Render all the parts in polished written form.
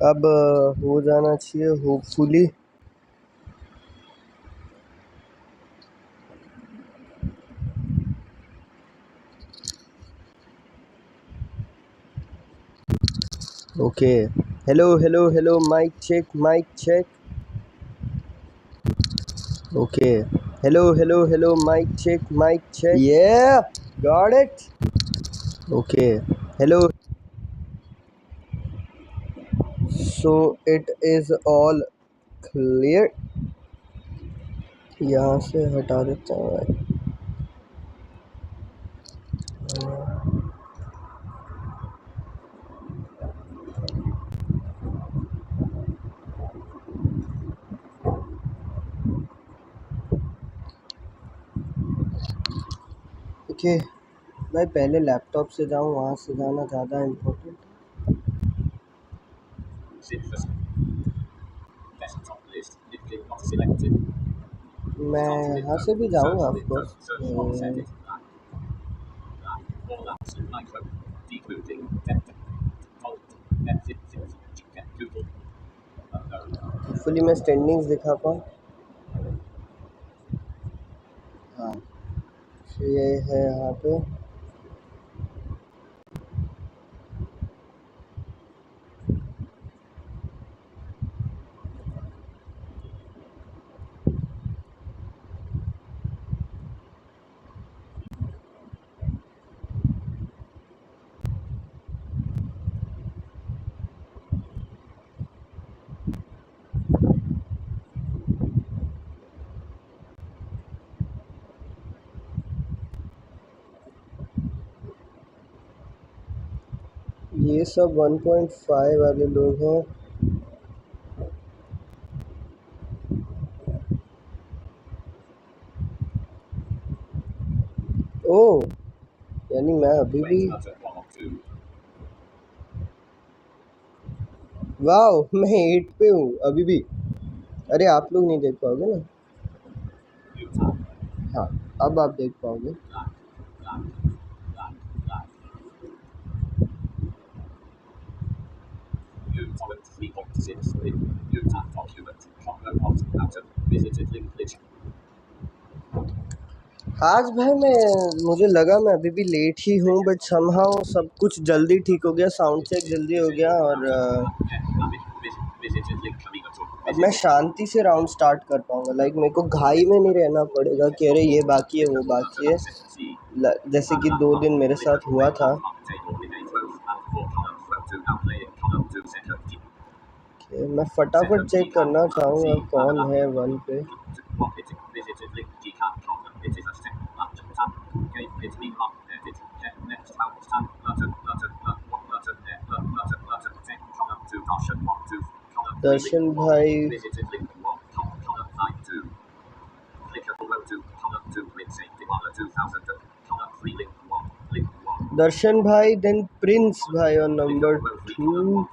अब हो जाना चाहिए hopefully. Okay, hello hello hello, mic check mic check. Okay, hello hello hello, mic check, yeah, got it. Okay, hello, so it is all clear। यहाँ से हटा देता हूँ। ओके भाई, पहले लैपटॉप से जाऊँ, वहाँ से जाना ज़्यादा इम्पोर्टेंट। मैं यहाँ से भी जाऊँगा ऑफकोर्स। फुली मैं स्टैंडिंग्स दिखा पाऊँ। हाँ, ये है यहाँ पे। ये सब 1.5 वाले लोग हैं। ओह, यानी मैं अभी भी, वाओ, मैं 8 पे हूँ अभी भी। अरे आप लोग नहीं देख पाओगे ना। हाँ, अब आप देख पाओगे। आज भाई मुझे लगा मैं अभी भी लेट ही हूँ, बट समहाउ सब कुछ जल्दी ठीक हो गया, साउंड चेक जल्दी हो गया, और अब मैं शांति से राउंड स्टार्ट कर पाऊँगा। लाइक मेरे को घाई में नहीं रहना पड़ेगा कि अरे ये बाकी है वो बाकी है, जैसे कि 2 दिन मेरे साथ हुआ था। मैं फटाफट चेक करना चाहूँगा कौन है 1 पे। दर्शन भाई, दर्शन भाई, देन प्रिंस भाई on number 2,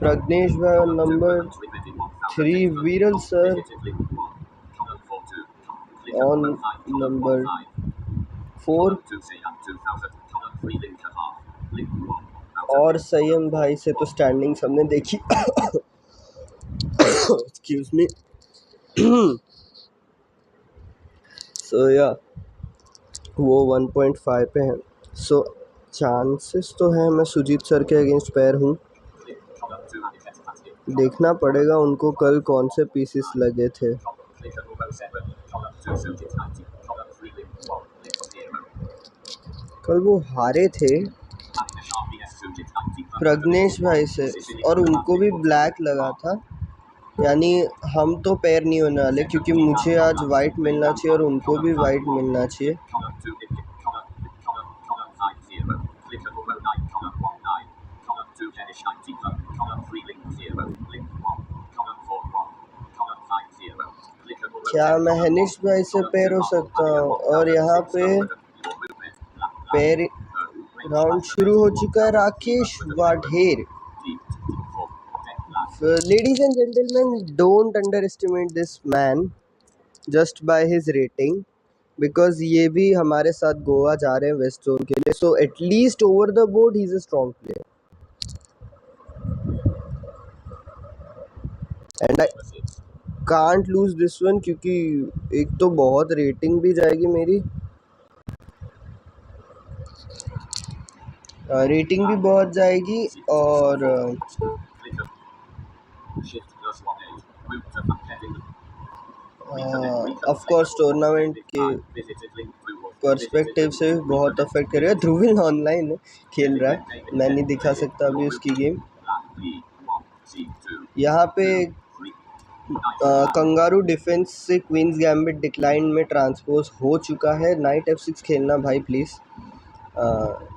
प्रज्ञेश भाई on number 3, वीरल सर on number 4, और संयम भाई से तो स्टैंडिंग सबने देखी। Excuse me. सो या वो 1.5 पे हैं। सो चांसेस तो हैं मैं सुजीत सर के अगेंस्ट पैर हूँ। देखना पड़ेगा उनको कल कौन से पीसेस लगे थे। कल वो हारे थे प्रज्ञेश भाई से, और उनको भी ब्लैक लगा था। यानी हम तो पैर नहीं होने वाले, क्योंकि मुझे आज वाइट मिलना चाहिए और उनको भी वाइट मिलना चाहिए। क्या मैं हनीश भाई से पैर हो सकता हूँ? और यहाँ पे पैर राउंड शुरू हो चुका है। Rakesh Vadher, ladies and gentlemen, don't underestimate this man just by his rating. Because ये भी हमारे साथ गोवा जा रहे हैं वेस्ट जोन के लिए, so at least over the board he is a strong player and I can't lose this one, क्योंकि एक तो बहुत रेटिंग भी जाएगी मेरी, रेटिंग भी बहुत जाएगी, और ऑफ कोर्स टूर्नामेंट के पर्सपेक्टिव से भी बहुत अफेक्ट करेगा। ध्रुविन ऑनलाइन खेल रहा है, मैं नहीं दिखा सकता अभी उसकी गेम। यहाँ पे कंगारू डिफेंस से क्वींस गैम्बिट डिक्लाइन में ट्रांसपोज हो चुका है। नाइट F6 खेलना भाई प्लीज़,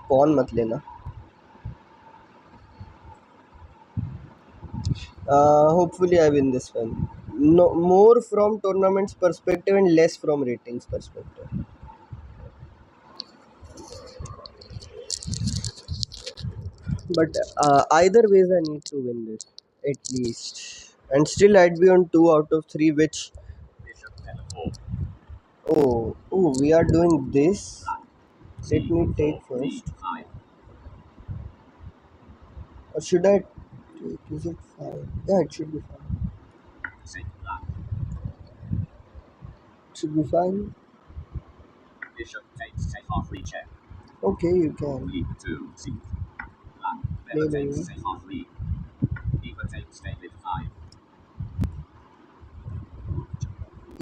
पॉन मत लेना। Hopefully I win this one. No more from tournament's perspective and less from ratings perspective. But either ways I need to win this at least, and still I'd be on 2 out of 3, which oh we are doing this. Let me take first, or should I take? Is it fine? Yeah, it should be fine. It should be fine. Okay, you can play by me.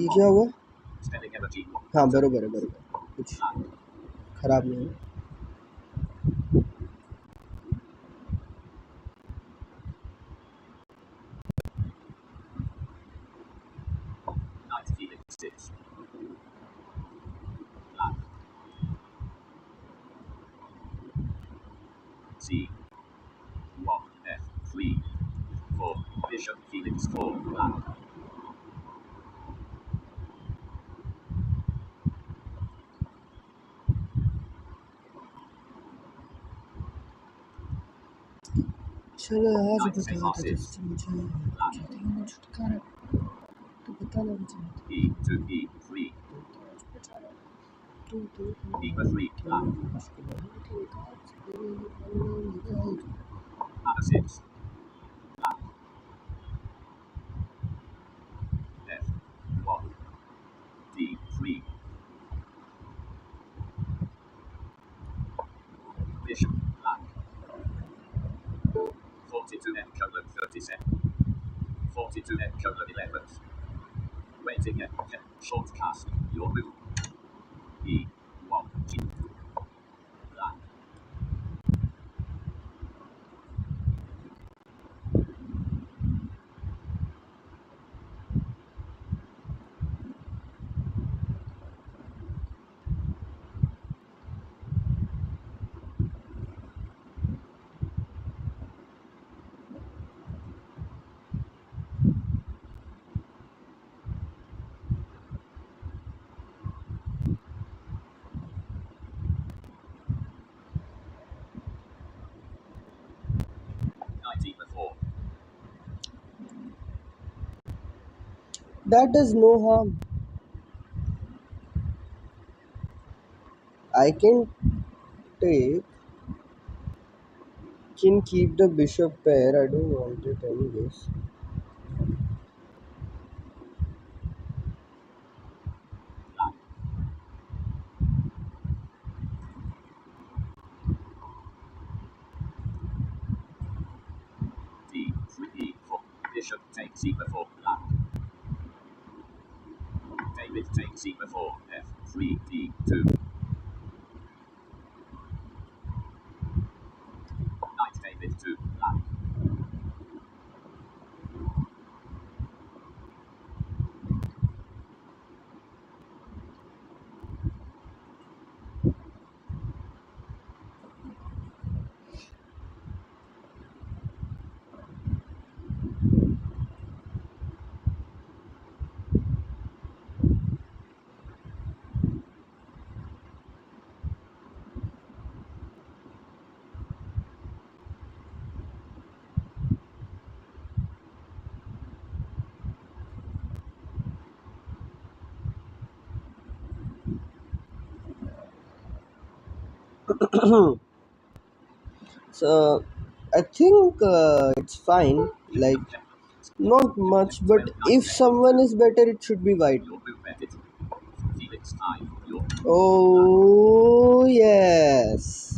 ये क्या हुआ? हाँ बरोबर है, बरोबर, कुछ खराब नहीं है। चलो आज बता दो मुझे, कहते हैं ना छुटकारा, तो बता ना मुझे। That does no harm. I can take, can keep the bishop pair. I don't want it anyways. So I think it's fine. Like not much, but if someone is better, it should be white. Oh yes.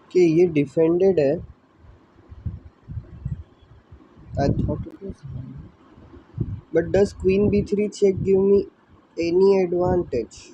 Okay, ये defended है. I thought it was. But does Queen B3 check give me any advantage?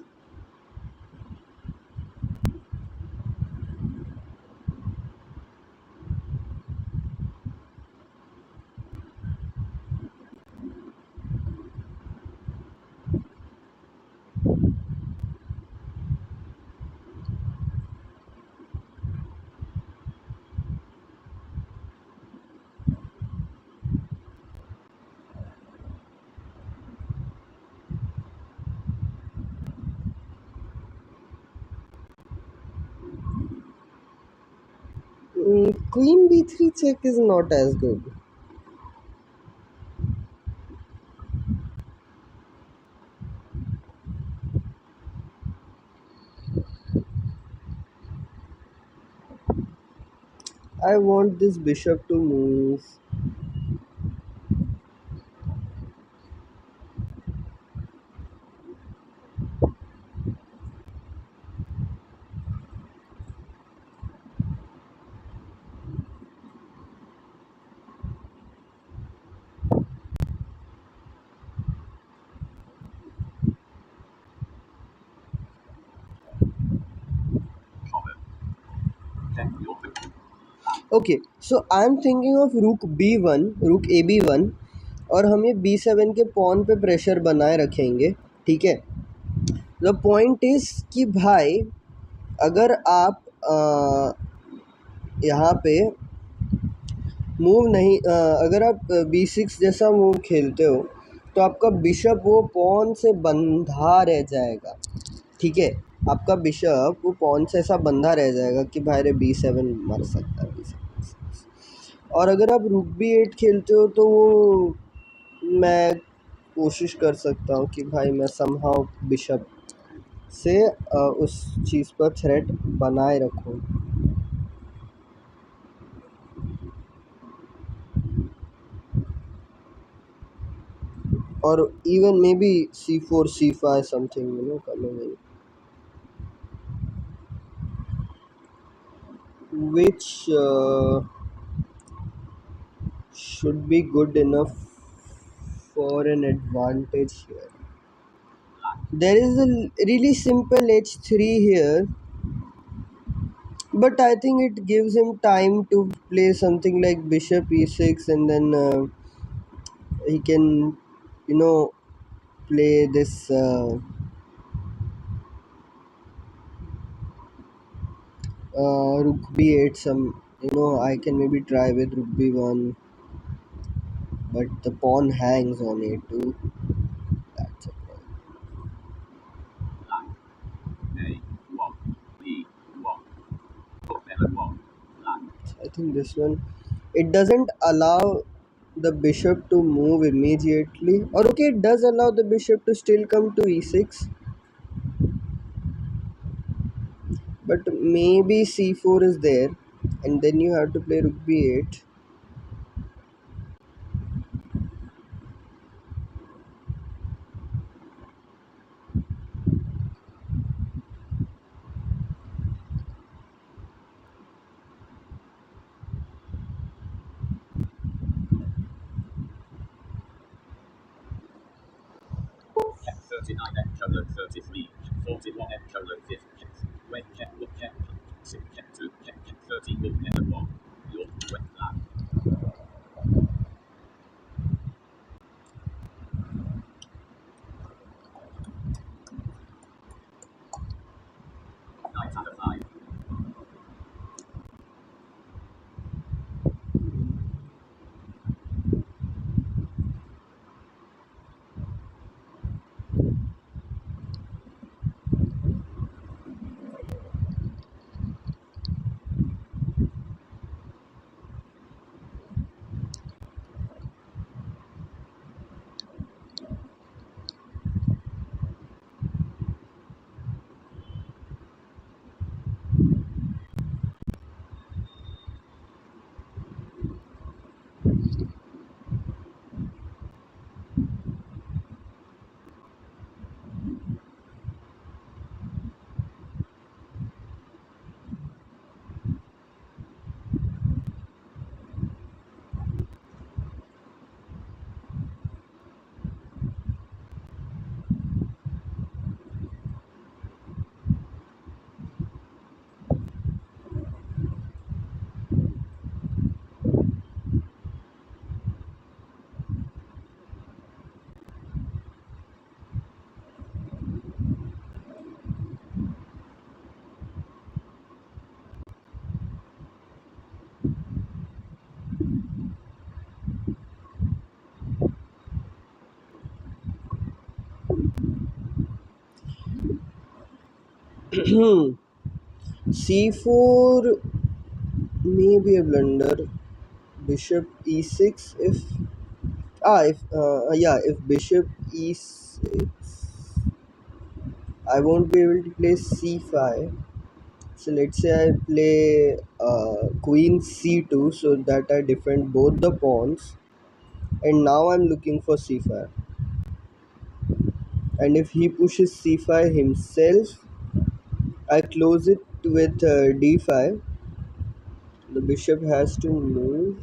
Queen B3 check is not as good. I want this bishop to move. Okay, so I'm thinking of rook B1, rook AB1 और हम ये B7 के pawn पे pressure बनाए रखेंगे. ठीक है. The point is कि भाई अगर आप यहाँ पे मूव नहीं अगर आप B6 जैसा मूव खेलते हो तो आपका बिशप वो पॉन से बंधा रह जाएगा. ठीक है. आपका बिशप वो पॉन से ऐसा बंधा रह जाएगा कि भाई रे B7 मर सकता है B7. और अगर आप रुक B8 खेलते हो तो वो मैं कोशिश कर सकता हूँ कि भाई मैं समहाउ बिशप से उस चीज़ पर थ्रेट बनाए रखूँ. और even maybe C4, C5 something coming in, which should be good enough for an advantage here. There is a really simple H3 here, but I think it gives him time to play something like bishop E6 and then he can you know play this rook B8 some I can maybe try with rook B1, but the pawn hangs on A2. That's a problem. I think this one, it doesn't allow the bishop to move immediately, or okay, it does allow the bishop to still come to E6, but maybe C4 is there and then you have to play rook B8. C4 may be a blunder. Bishop e6 if bishop e6, I won't be able to play c5. So let's say I play queen c2 so that I defend both the pawns, and now I'm looking for c5. And if he pushes c5 himself, I close it with d5. The bishop has to move,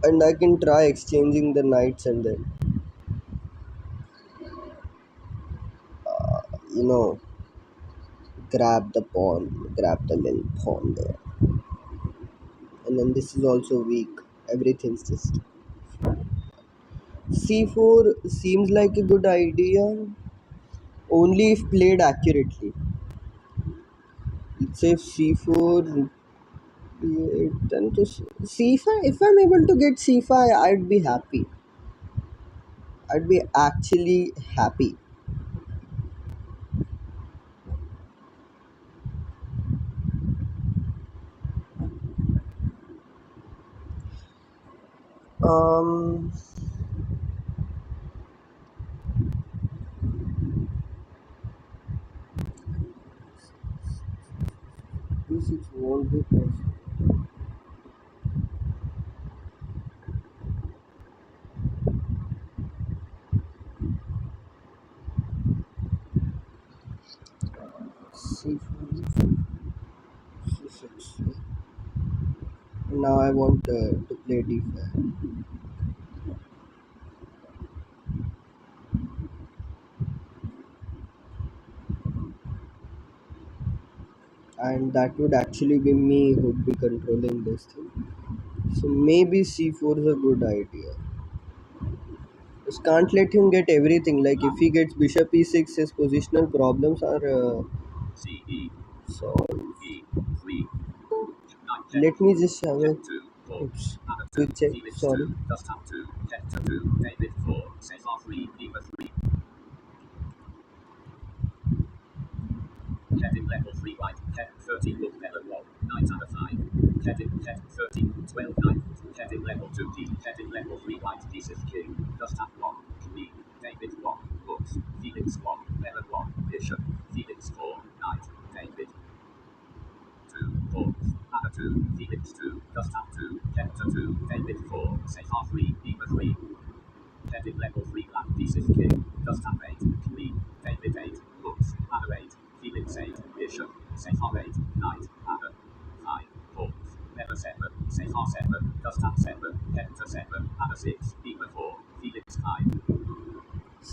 and I can try exchanging the knights and then you know grab the little pawn there. And then this is also weak. Everything's just c4 seems like a good idea only if played accurately. Let's say if c4 then to c5. If I'm able to get c5, I'd be happy. I'd be actually happy. um d6 won't be possible. c4 c6. Now I want to play d5, and that would actually be me who'd be controlling this thing. So maybe c4 is a good idea. Just can't let him get everything. Like if he gets bishop e6, his positional problems are solved. Let me just have a oops, quick check. Sorry.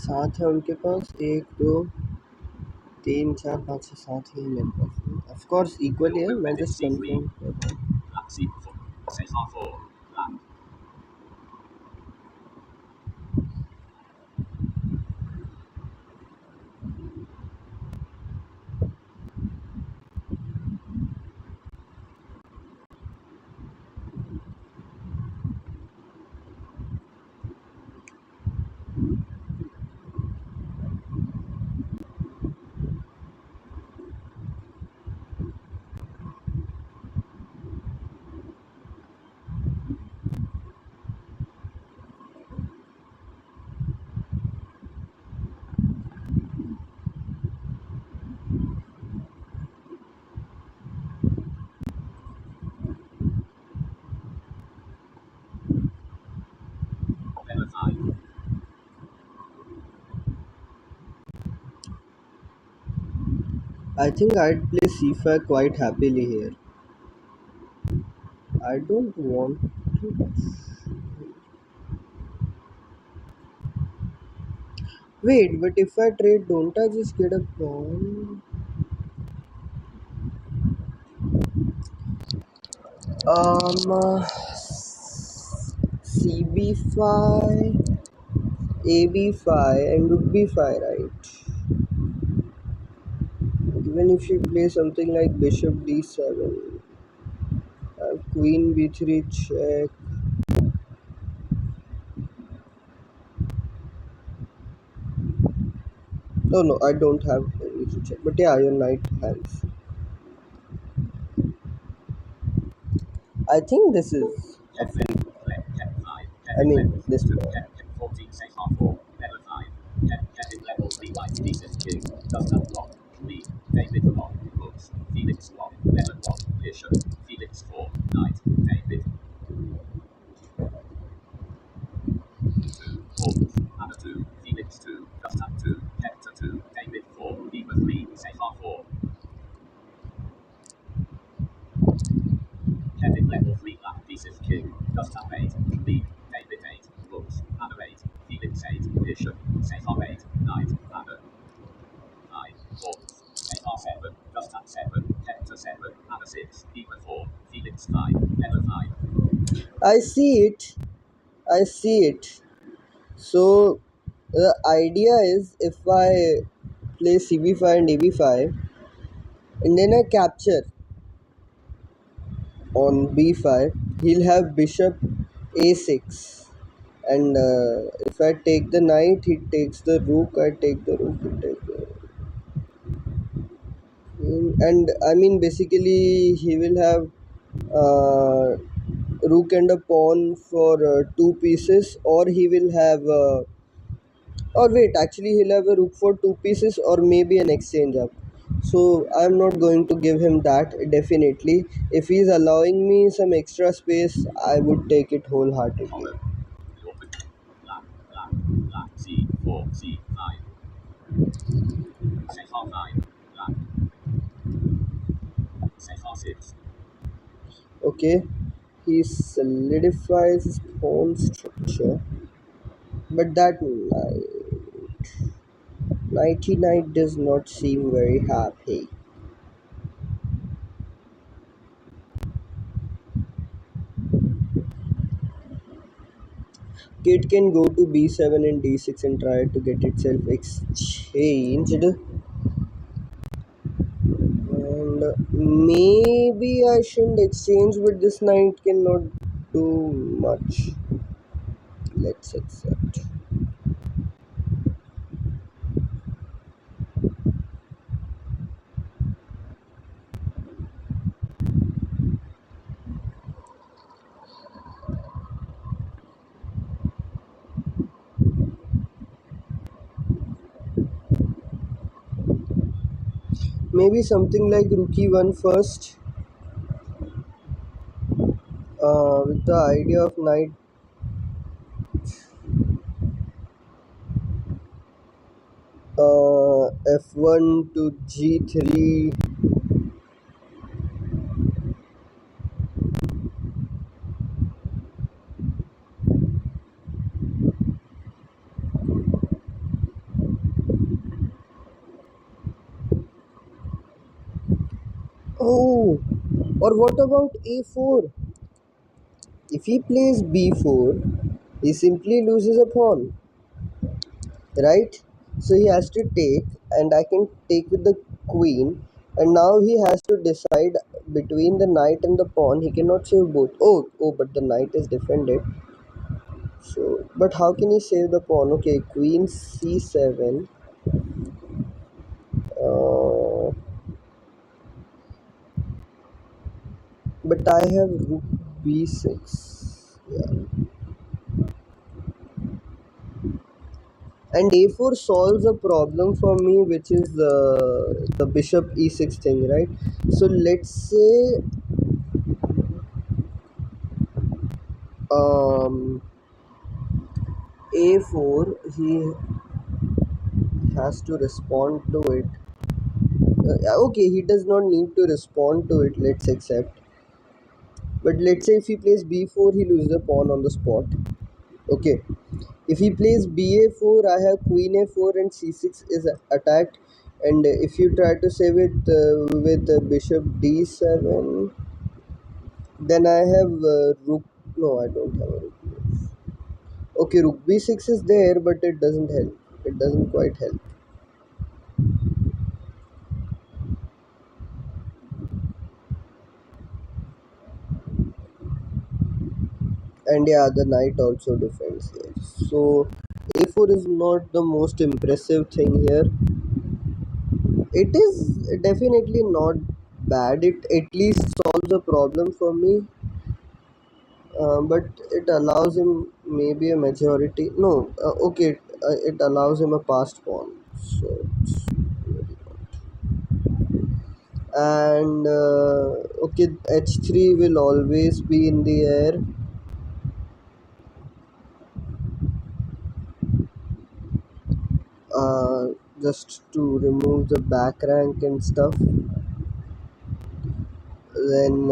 सात है उनके पास, एक दो तीन चार पाँच छः सात ही है मेरे पास। ऑफ कोर्स इक्वल है, मैं जस्ट कंफर्म कर रहा हूँ। I think I'd play c5 quite happily here. I don't want to. Wait, but if I trade, don't I just get a pawn? Um, CB5, AB5, and rook B5, right? Even if you play something like bishop D7, queen B3 check. No, I don't have queen B3 check. But yeah, your knight has. I think this is a free. I mean, this pawn. I see it. I see it. So the idea is if I play CB5 and AB5 and then I capture on B5, he'll have bishop A6. And if I take the knight, he takes the rook, I take the rook, he takes the and I mean basically he will have uh, rook and a pawn for two pieces, or he will have or wait, actually he'll have a rook for two pieces or maybe an exchange up. So I'm not going to give him that, definitely. If he's allowing me some extra space, I would take it wholeheartedly. Okay, he solidifies his pawn structure, but that knighty knight does not seem very happy. Kid can go to b7 and d6 and try to get itself exchanged. And maybe I shouldn't exchange, but this knight cannot do much. Let's accept. Maybe something like rook e1 first, with the idea of knight f1 to g3. Or what about a4? If he plays b4, he simply loses a pawn, right? So he has to take, and I can take with the queen, and now he has to decide between the knight and the pawn. He cannot save both. Oh, but the knight is defended. So, but how can he save the pawn? Okay, queen c7. Uh, but I have rook b6. Yeah. And a4 solves a problem for me, which is the bishop e6 thing, right? So let's say um, a4, he has to respond to it. Okay, he does not need to respond to it, let's accept. But let's say if he plays b4, he loses a pawn on the spot. Okay, if he plays ba4, I have queen a4 and c6 is attacked. And if you try to save it with bishop d7, then I have rook. No, I don't have a rook. Okay, rook b6 is there, but it doesn't help. It doesn't quite help. And yeah, the knight also defends here. So a4 is not the most impressive thing here. It is definitely not bad. It at least solves a problem for me. But it allows him maybe a majority. No, okay, it allows him a passed pawn. So it's really not. And okay, h3 will always be in the air. Uh, just to remove the back rank and stuff. Then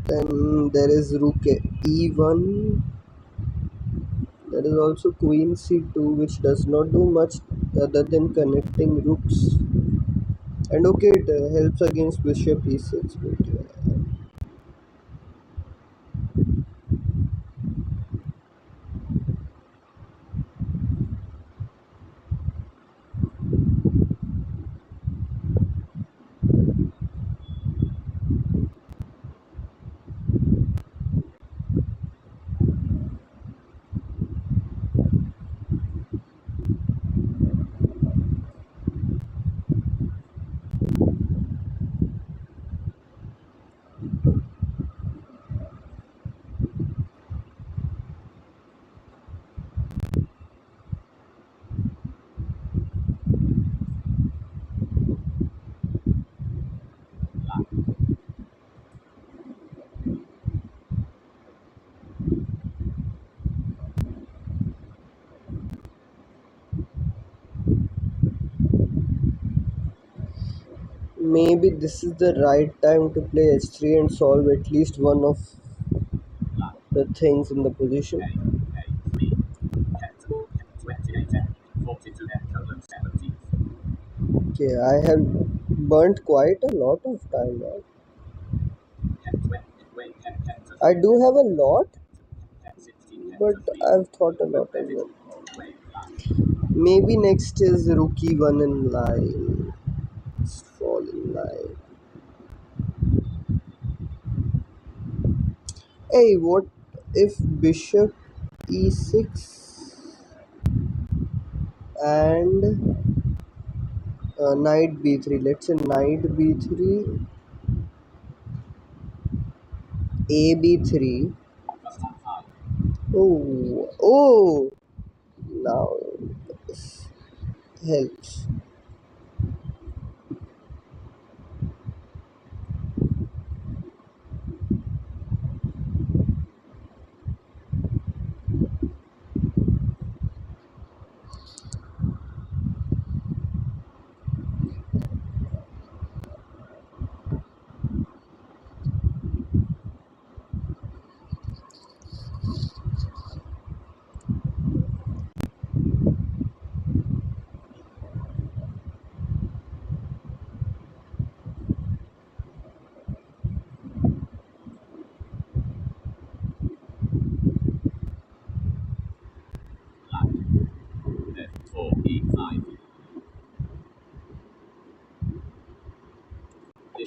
then there is rook e1. There is also queen c2, which does not do much other than connecting rooks. And okay, it helps against bishop e6. But maybe this is the right time to play h3 and solve at least one of the things in the position. Okay, I have burnt quite a lot of time now. I do have a lot, but I've thought a lot as well. Maybe next is rookie one in line. Let's fall in line. Hey, what if bishop e6 and knight b3? Let's say knight b3, a b3. Oh, now this helps.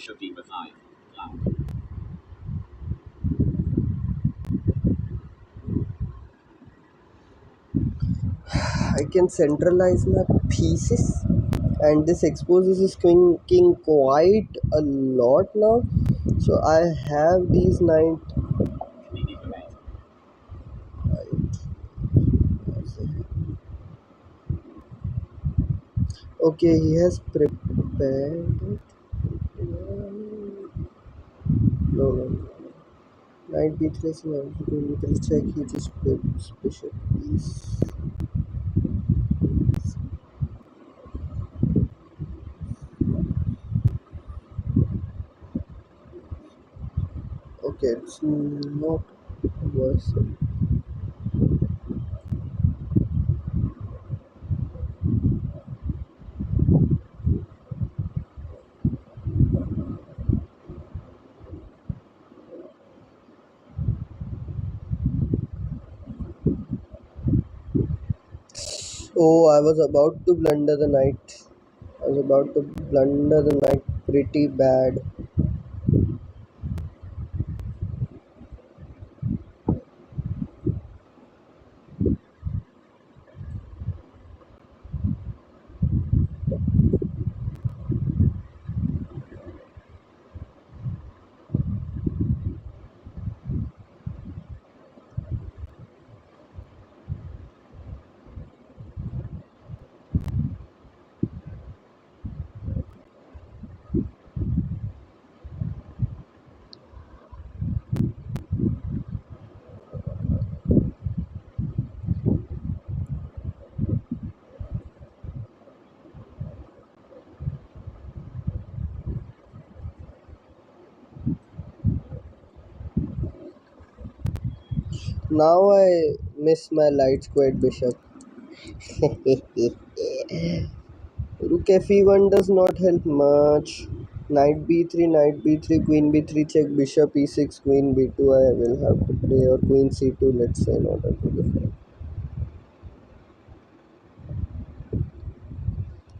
I can centralize my pieces, and this exposes is king quite a lot now. So I have these knight. Okay, he has prepared. No, no. Knight b3 is an alphabetical check. He just flips bishop piece. Okay, it's not worse. Oh, I was about to blunder the knight. I was about to blunder the knight pretty bad. Now I miss my light squared bishop. Rook fe1 does not help much. Knight b3, knight b3, queen b3 check, bishop e6, queen b2. I will have to play, or queen c2, let's say, in order to defend.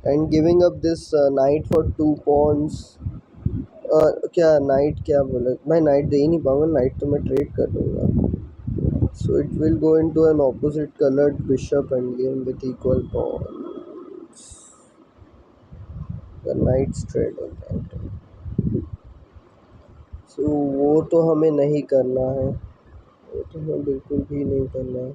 And giving up this knight for 2 pawns. क्या night क्या बोला मैं night they ही नहीं पाऊंगा night तो मैं trade कर दूंगा so it will go into an opposite colored bishop and game with equal pawns the knights trade होता है so वो तो हमें नहीं करना है वो तो हमें बिल्कुल भी नहीं करना है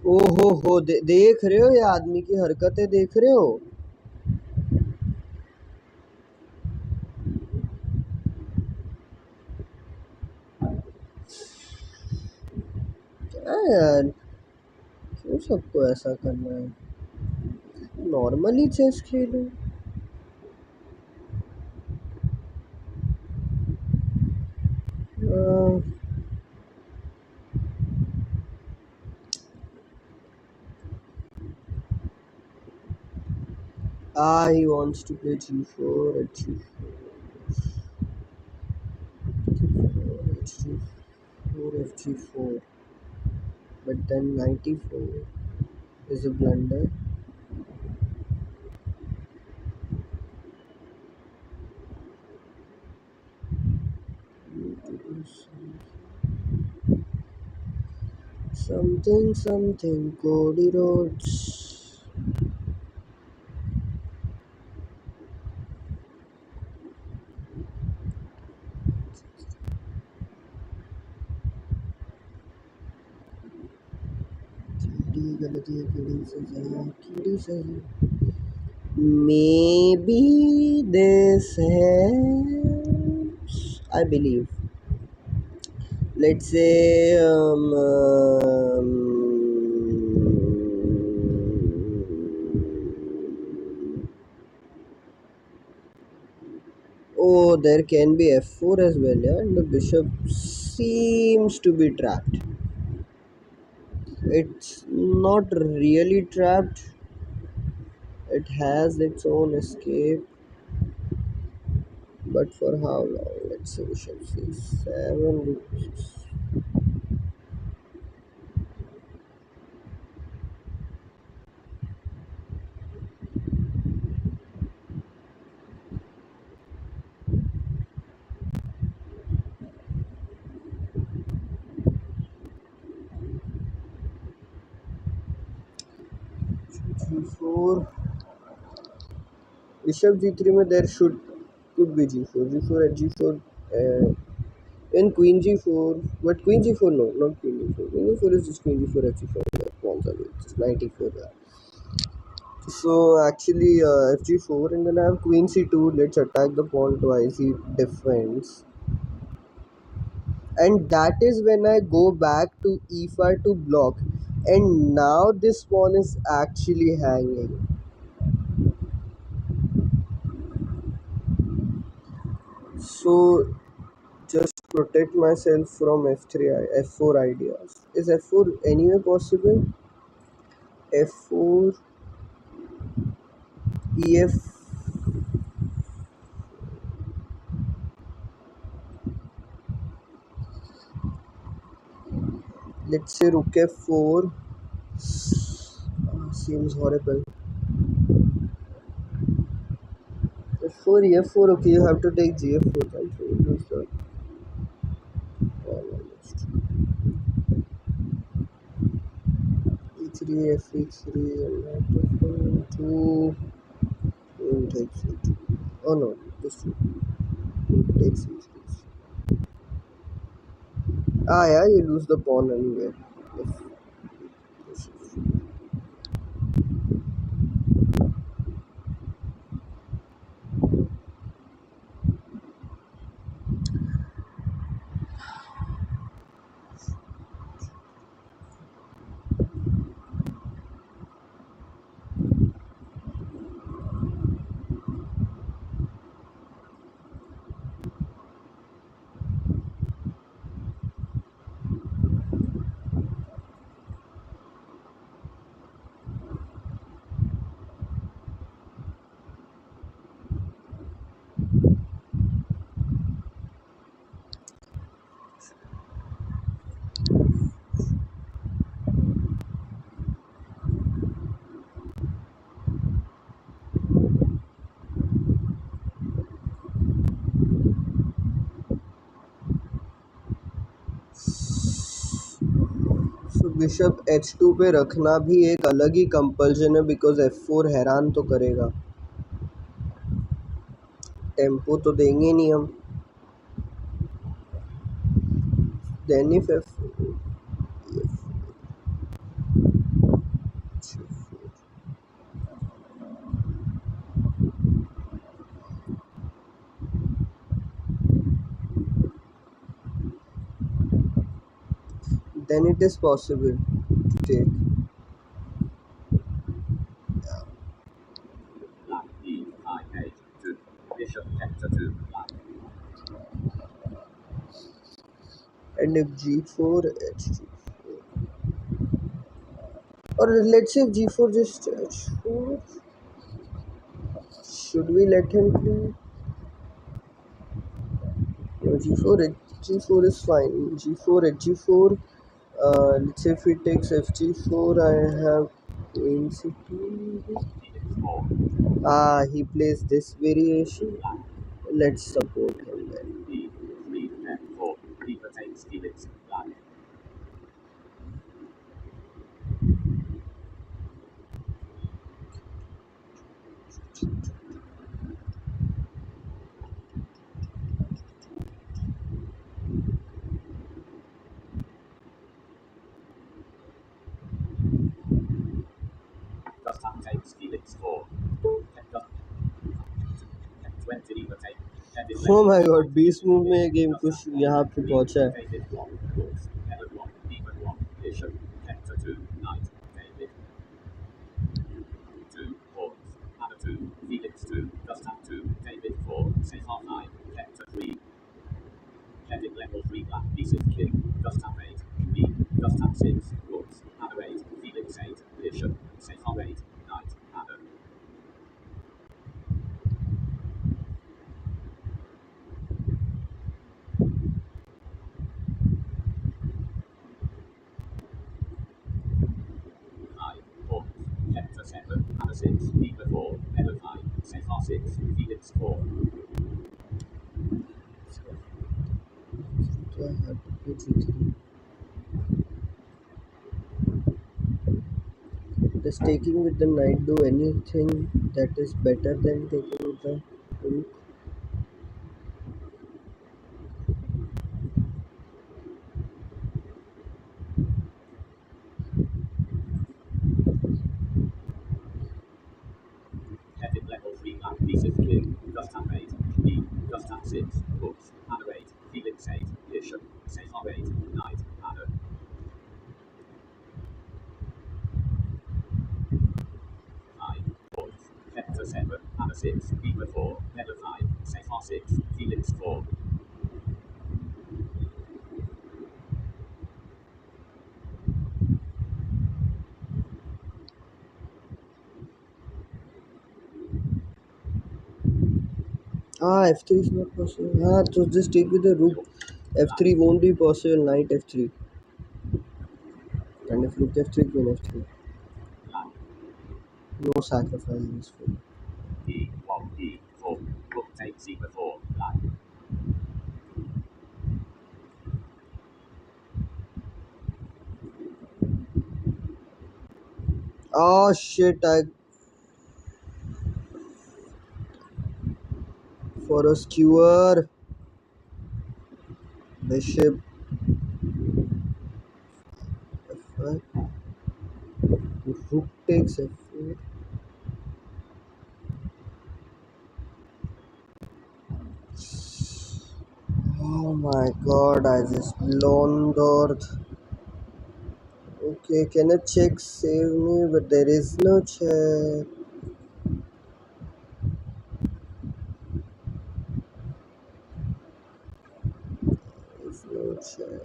ओहो हो देख रहे हो ये आदमी की हरकतें देख रहे हो क्या यार क्यों सबको ऐसा करना है normally chess Khelo he wants to play g4 at g4 h4 fg4 but then 94 is a blunder something Cody Rhodes maybe this helps I believe let's say Oh, there can be f4 as well, yeah, and the bishop seems to be trapped. It's not really trapped, it has its own escape, but for how long? Let's say bishop c7, g4, bishop g3 में there could be g4, g4 at g4, and queen g4, but queen g4 no, not queen g4. Queen g4 is just queen g4 at g4. Pawns away, just 94. So actually, fg4, and then I have queen c2. Let's attack the pawn twice. He defends, and that is when I go back to e5 to block. And now this pawn is actually hanging. So just protect myself from f4 ideas. Is f4 anyway possible? f4, ef. Let's say rook f4. Seems horrible. f4, f4. Okay, you have to take gf4. I'm sure you lose the pawn almost. e3, fe3, and knight f2. Queen takes e2. Oh no, this takes e3. Ah, yeah, you lose the pawn anyway. If, So bishop h2 पे रखना भी एक अलग ही compulsion है, because f4 हैरान तो करेगा, tempo तो देंगे नहीं हम. Then if f4, then it is possible to take. And if g4, h2, or let's say if g4 just h4, should we let him play? No, g4 is fine. g4 h4. Let's say if he takes fg4, I have queen c2. Ah, he plays this variation. Let's support him then. Oh my god, बीस move में ये game कुछ यहाँ पे पहुँचा है. pieces king, just tap 8, B, just tap 6, rooks, adder 8, Felix 8, bishop, Safar 8, knight, adder. I, pawns, Hector 7, adder 6, Beaver 4, Feather 5, Safar 6, Felix 4. So I have to put G3. Does taking with the knight do anything that is better than taking with the rook? Heading level 3 black pieces king, just tap 8, B, just tap 6, rooks, adder 8, Felix 8, bishop, Safar 8, knight, adder. I, pawns, Hector 7, adder 6, Beaver 4, Feather 5, Safar 6, Felix 4. F3 is not possible. So just take with the rook. F3 won't be possible. Knight F3. And if rook F3, queen F3. Black, No sacrifice is full. E1, E4, rook takes C4, black. Oh shit! I for a skewer. Bishop F5. Rook takes F4. Oh my god! I just blundered. Okay, can a check save me? But there is no check. There is no check.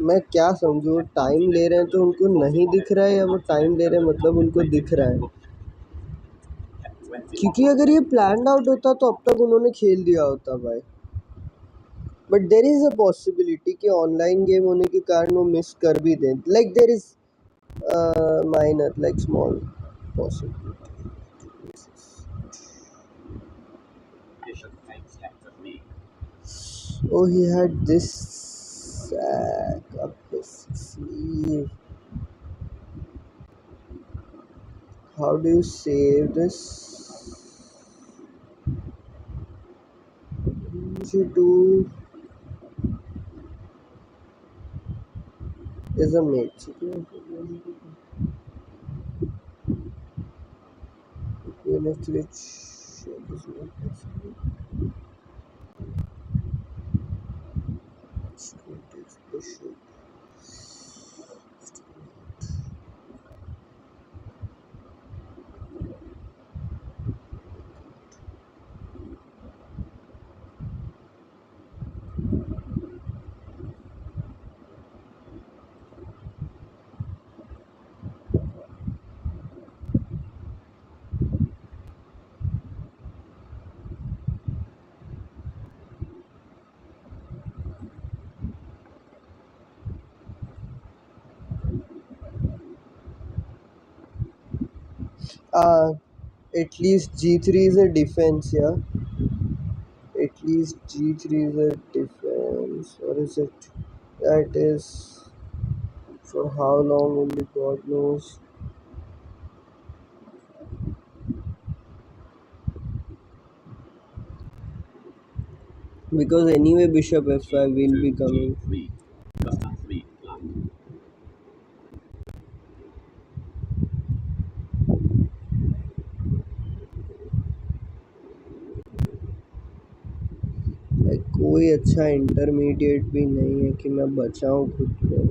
मैं क्या समझूं? Time ले रहे हैं तो उनको नहीं दिख रहा है या वो टाइम ले रहे हैं मतलब उनको दिख रहा है? क्योंकि अगर ये प्लान्ड आउट होता तो अब तक उन्होंने खेल दिया होता भाई. But there is a possibility कि ऑनलाइन गेम होने के कारण वो मिस कर भी दें. Like there is minor like small possibility. Oh, he had this sack up his sleeve. How do you save this? What you do is a mate. Queen F3 check is not possible. Queen takes bishop. Uh, at least G3 is a defense, yeah. At least G3 is a defense. Or is it? That is for how long only God knows. Because anyway bishop f5 will be coming. G3. Just f3. Land. कोई अच्छा intermediate भी नहीं है कि मैं बचाऊं खुद को.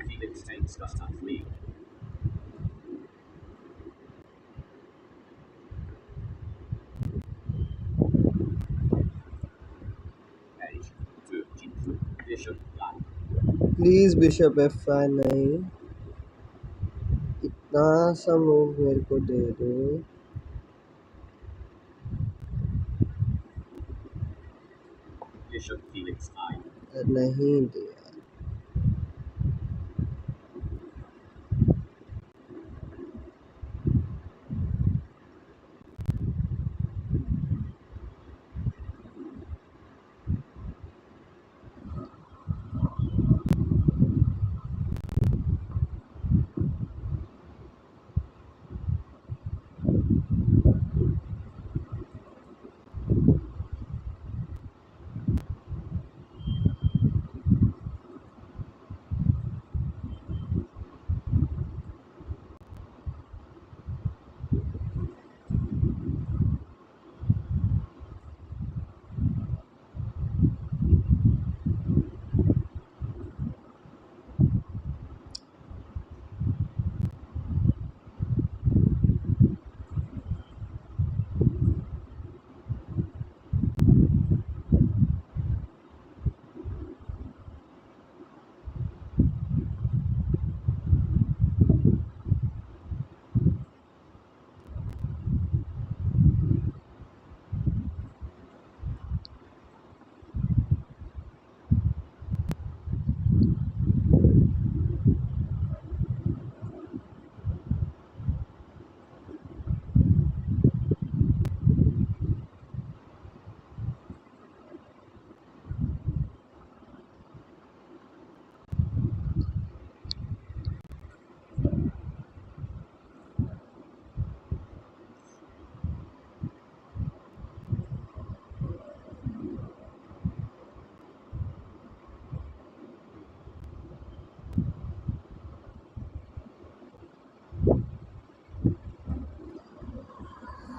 Felix takes just f3. Page 2. G3. Bishop. Land. Please bishop f5 नहीं. इतना सा मूव मेरे को दे दो. Bishop Felix I. नहीं दिया.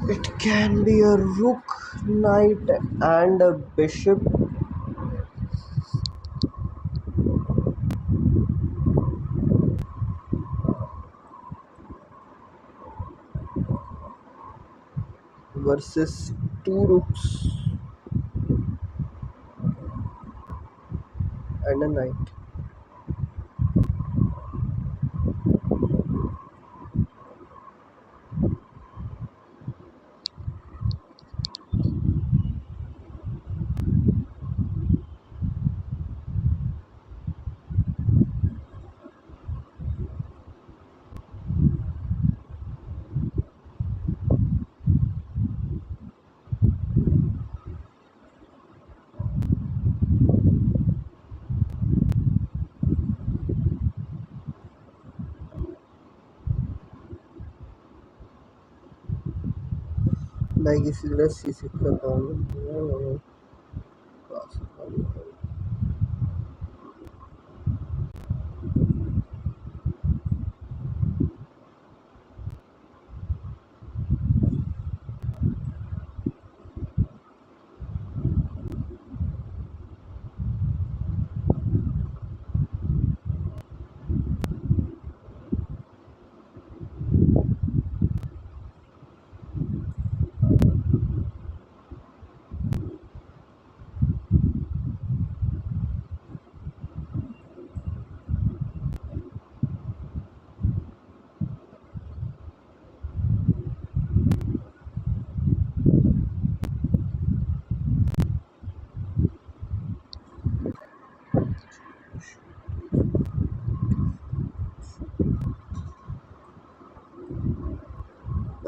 It can be a rook, knight, and a bishop. Versus two rooks and a knight. Like इसी तरह C6 का काम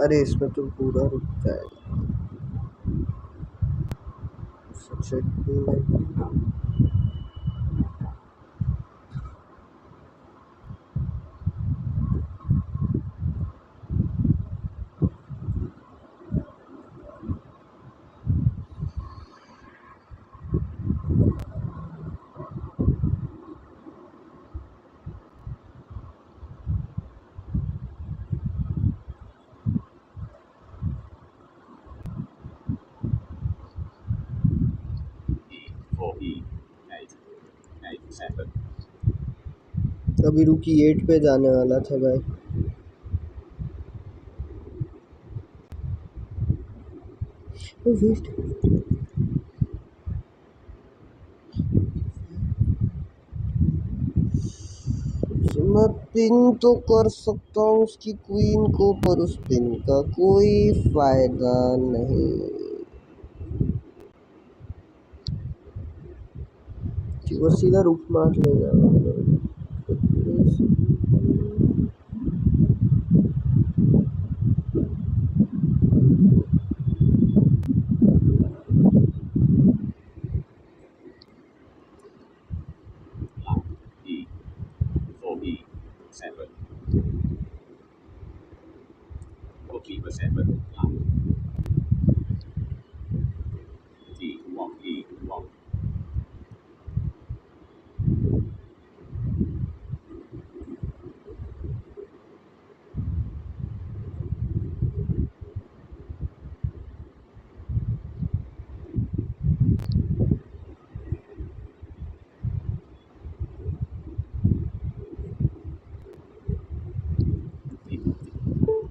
अरे इसमें तो पूरा रुक जाएगा सच नहीं 4E8 8 7 अभी रुकी 8 पे जाने वाला था भाई वेट मैं पिन तो कर सकता हूँ उसकी क्वीन को पर उस पिन का कोई फायदा नहीं कि वो सीधा रुक मार लेगा E 4E7 bookkeeper 7 D1E1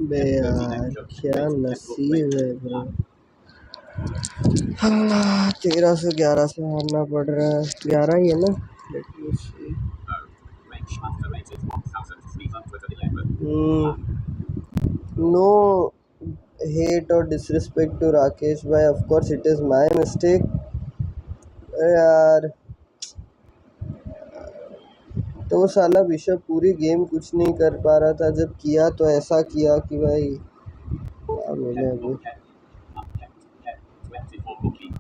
बे यार क्या नसीब है ब्रो 13 से 11 से हारना पड़ रहा है 11 ही है ना Let me see. range activated 1311 No hate or disrespect to Rakesh bhai of course it is my mistake यार तो वो साला बिशप पूरी गेम कुछ नहीं कर पा रहा था जब किया तो ऐसा किया कि भाई क्या बोले अभी 24 bookie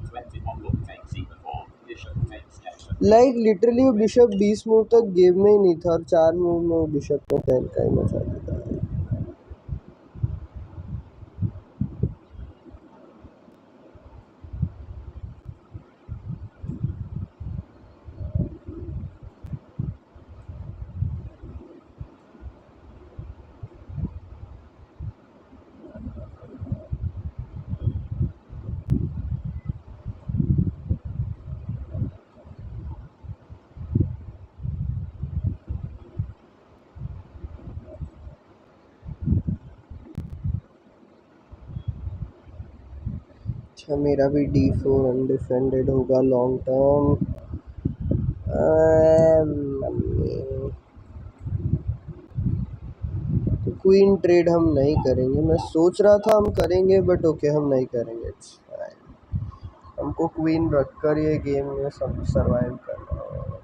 21 book takes E4 bishop takes F7 like literally वो बिशप 20 मूव तक गेम में ही नहीं था और 4 मूव में वो बिशप को फैन का ही मचा देता है अच्छा मेरा भी D4 अनडिफेंडेड होगा लॉन्ग टर्म। तो क्वीन ट्रेड हम नहीं करेंगे, मैं सोच रहा था हम करेंगे बट ओके हम नहीं करेंगे। इट्स फाइन, हमको क्वीन रखकर ये गेम में सब सर्वाइव करना होगा।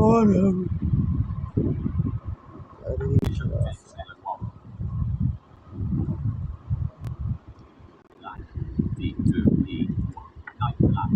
और हम अरे Bishop takes F1. Black. D2, E1. Knight black.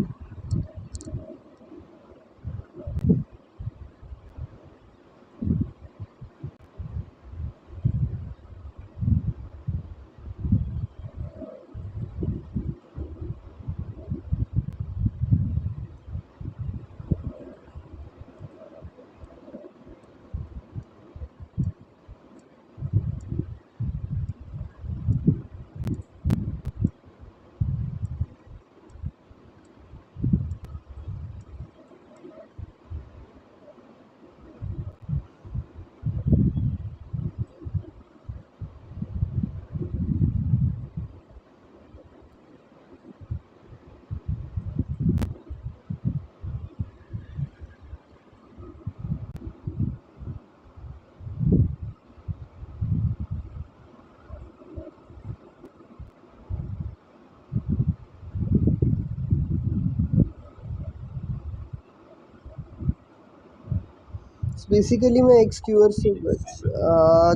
Basically मैं एक्सक्यूअर से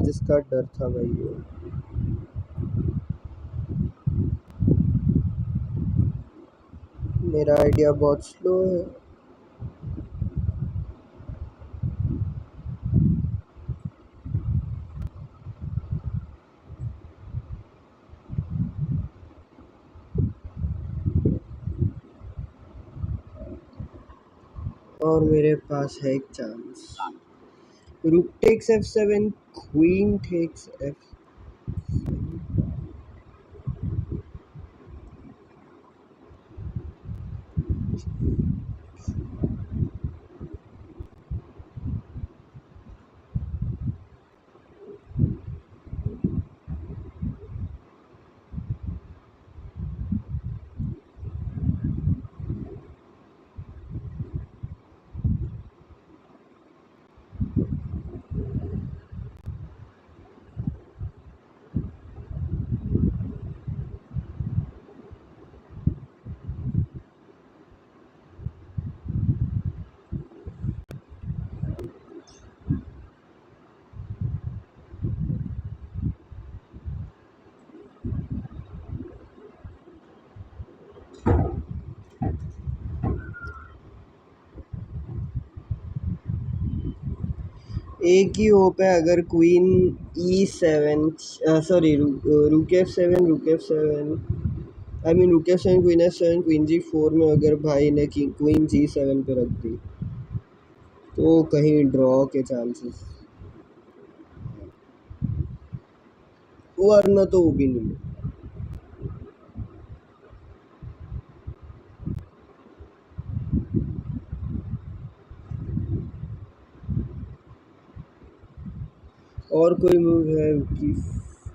जिसका डर था भाई ये। मेरा आइडिया बहुत स्लो है। और मेरे पास है एक चांस। रूक takes F7, queen takes F। एक ही होप है, अगर क्वीन E7 सॉरी रूक F7 रूक F7 आई मीन रूक F7 queen F7 queen G4 में अगर भाई ने क्वीन G7 पे रख दी तो कहीं ड्रॉ के चांसेस, वरना तो वो भी नहीं। और कोई मूव है कि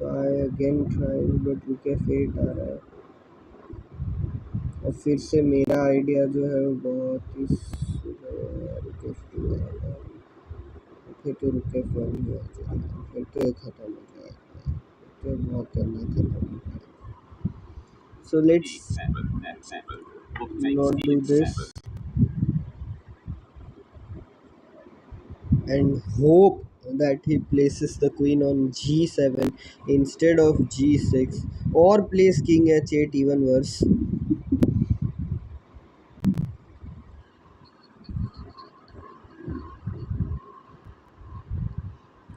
अगेन ट्राइंग बट रुक F8 आ रहा है। और फिर से मेरा आइडिया जो है वो बहुत ही रुक F2 आ रहा है। फिर तो रुक F1 ही आ जाएगा, फिर तो ये खत्म हो जाएगा, तो बहुत करना। So let's not do this and hope that he places the queen on G7 instead of G6, or plays king H8, even worse.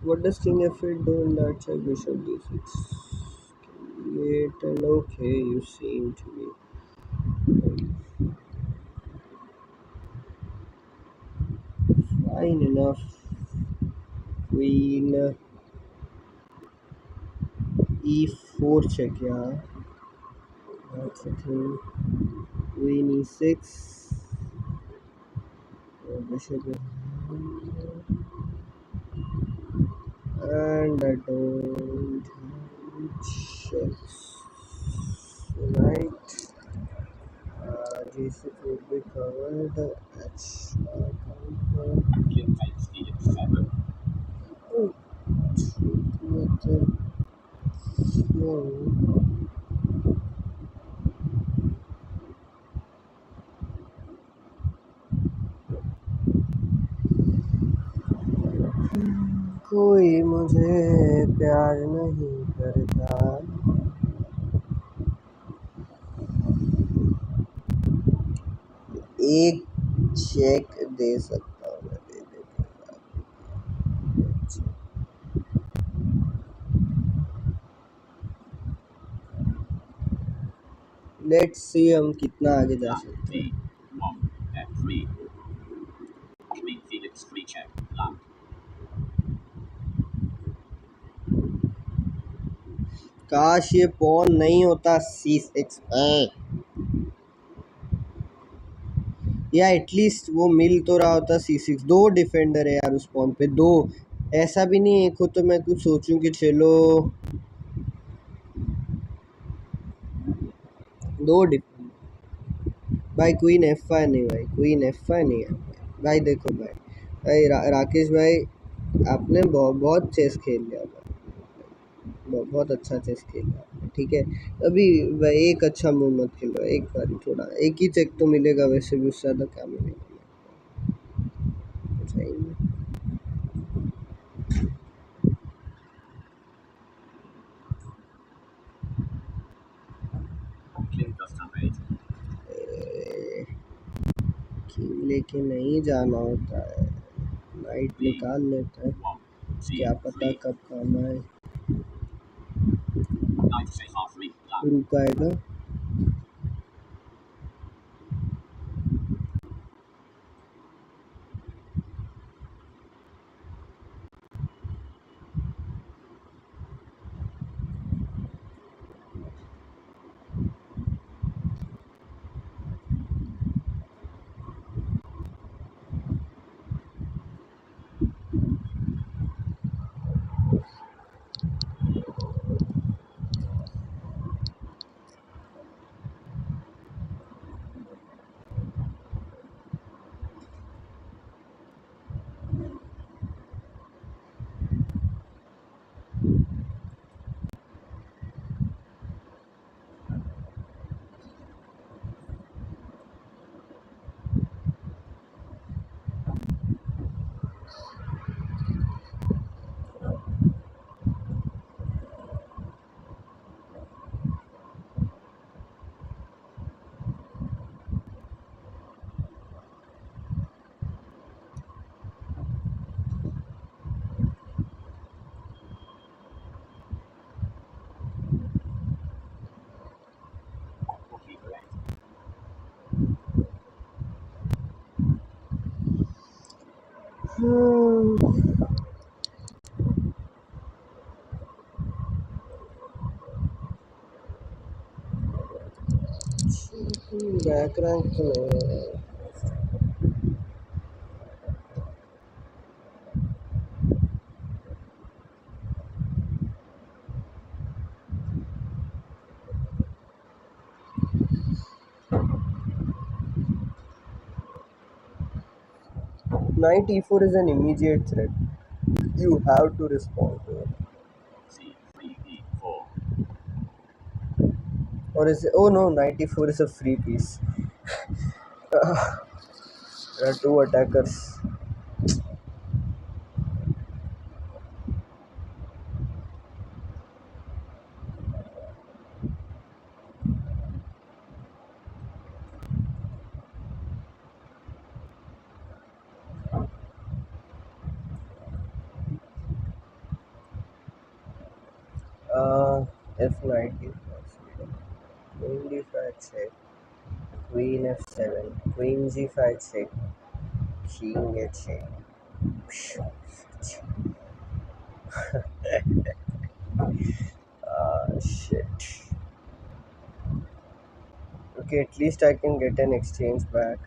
What does king F8 do in that check? Bishop D6. King E8, and okay, you seem to be fine enough. Queen E4 check, yeah. That's the thing. Queen E6. Bishop, and I don't have checks. G6 will be covered. King takes D7. कोई मुझे प्यार नहीं करता। एक check दे सकता हूँ मैं, दे देता। लेट्स सी हम कितना आगे जा सकते हैं। D1 F3. Queen Felix free check. Land. काश ये पॉन नहीं होता C6 या एटलीस्ट वो मिल तो रहा होता C6। दो डिफेंडर है यार उस पॉन पे, दो। ऐसा भी नहीं एक हो तो मैं कुछ सोचूं कि चलो दो डिफेंडर। भाई क्वीन F5 नहीं, भाई क्वीन F5 नहीं है भाई। देखो भाई राकेश भाई, आपने बहुत चेस खेल लिया भाई, बहुत अच्छा चेस खेल लिया आपने, ठीक है। अभी भाई एक अच्छा मूव मत खेलो, एक बार थोड़ा, एक ही चेक तो मिलेगा, वैसे भी उससे ज़्यादा क्या मिलेगा। कुछ है ही नहीं। King does F8. किंग लेके नहीं जाना होता है, नाइट निकाल लेता है, 1 क्या पता C3. कब काम आए। Knight takes R3. Land. रुक आएगा। Rook E8. बैक रैंक तो नहीं है। 94 is an immediate threat. You have to respond to it. C3 E4. Or is it? Oh no, 94 is a free piece. There are two attackers. F90. Queen D5 check. Queen F7. Queen G5 check. King H8. Shit. Okay, at least I can get an exchange back.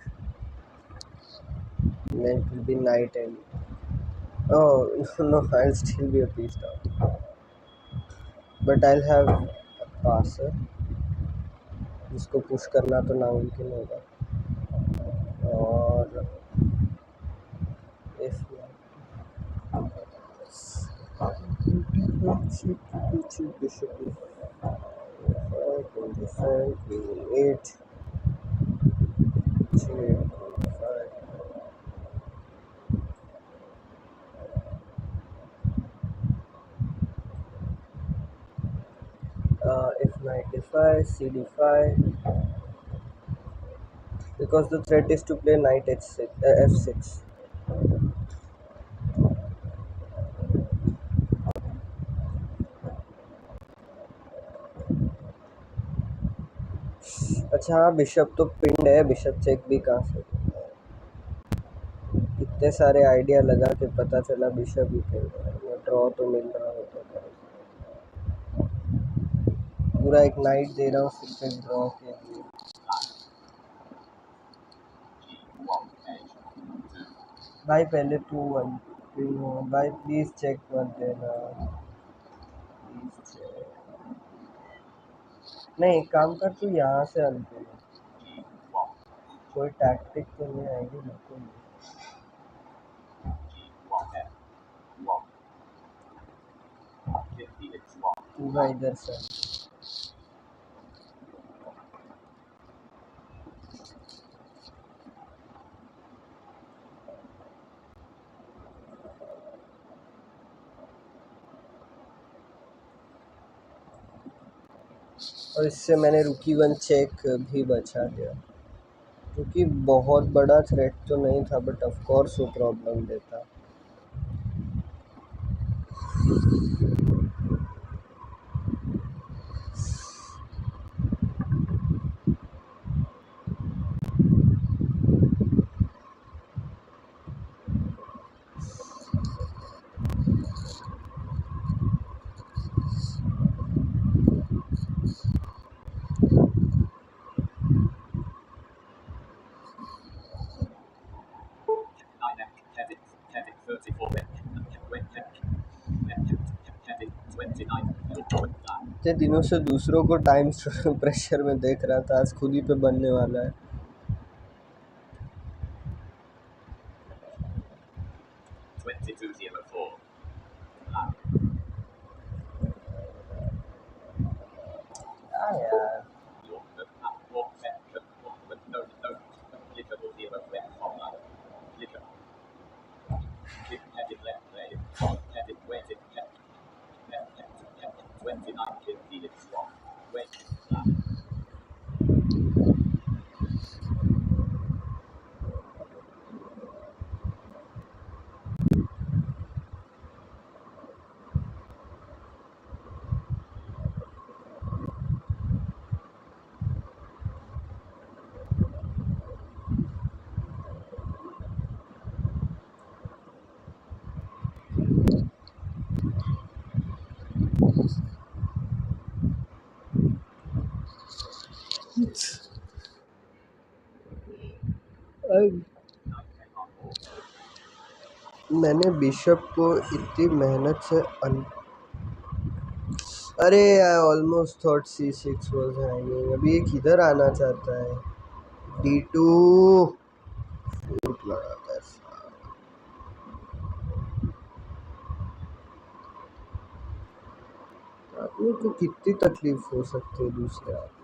And then it will be night and... Oh, no, I'll still be a piece down. But I'll have a passer. जिसको push करना तो नामुमकिन होगा। और if bishop e5, 25, queen 8, g5. If knight d5, c d5, because the threat is to play knight h6, f6. अच्छा हाँ, bishop तो पिंड है, बिशप चेक भी कहाँ से? इतने सारे आइडिया लगा के पता चला बिशप ही पिंड है। ड्रॉ तो मिल रहा होता है, पूरा एक नाइट दे रहा हूँ सिर्फ एक ड्रॉ के लिए। भाई पहले 2-1 भाई, प्लीज चेक मत देना, प्लीज चेक। नहीं, एक काम कर, तू यहाँ से हल कर, कोई टैक्टिक तो नहीं आएगी बिल्कुल। तू भाई इधर से, और इससे मैंने रुकी 1 चेक भी बचा दिया, क्योंकि बहुत बड़ा थ्रेट तो नहीं था, बट ऑफ कोर्स वो प्रॉब्लम देता। इतने दिनों से दूसरों को टाइम प्रेशर में देख रहा था, आज खुद ही पे बनने वाला है। हाँ यार, मैंने बिशप को इतनी मेहनत से अरे I almost thought c6 was hanging. अभी ये किधर आना चाहता है? d2 फूट लगाता है। आदमी को कितनी तकलीफ हो सकती है दूसरे आदमी।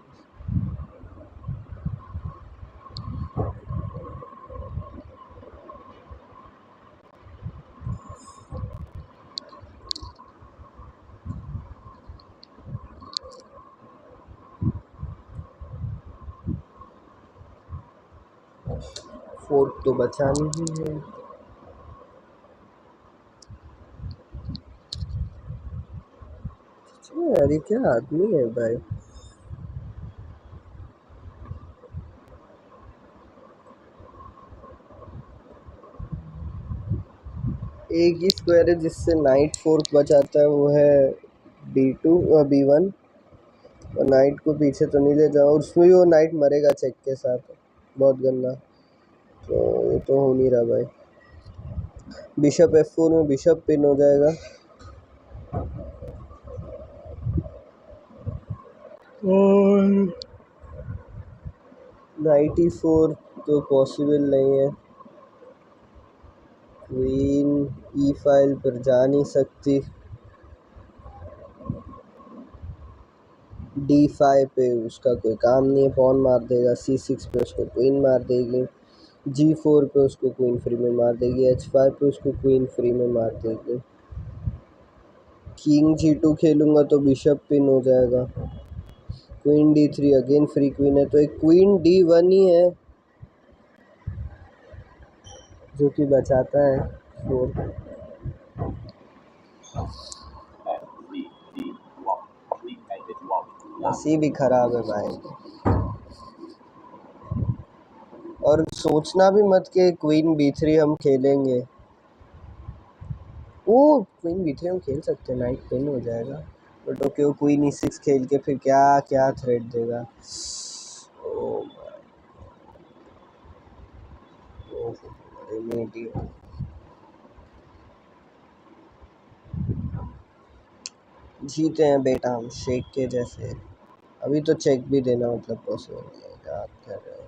4 तो बचानी ही है। यार ये क्या आदमी है भाई। एक ही स्क्वायर है जिससे नाइट 4 बचाता है, वो है d2 और b1, और नाइट को पीछे तो नहीं ले जाओ, उसमें भी वो नाइट मरेगा चेक के साथ, बहुत गंदा। तो ये तो हो नहीं रहा भाई। बिशप f4 में बिशप पिन हो जाएगा। और नाइट e4 तो पॉसिबल नहीं है। क्वीन E5 पर जा नहीं सकती। D5 पे उसका कोई काम नहीं है, पॉन मार देगा। C6 पे उसको क्वीन मार देगी। G4 पे उसको क्वीन फ्री में मार देगी। H5 पे उसको क्वीन फ्री में मार देगी। किंग G2 खेलूंगा तो बिशप पिन हो जाएगा। Queen D3 again free queen है, तो एक क्वीन D1 ही है जो कि बचाता है 4। ऐसी भी खराब है भाई। और सोचना भी मत कि क्वीन B3 हम खेलेंगे। ओ क्वीन B3 हम खेल सकते हैं, नाइट पिन हो जाएगा। बट ओके, वो क्वीन E6 खेल के फिर क्या क्या थ्रेट देगा। ओ जीते हैं बेटा हम शेख के जैसे। अभी तो चेक भी देना मतलब पॉसिबल नहीं है, क्या कर रहे हो।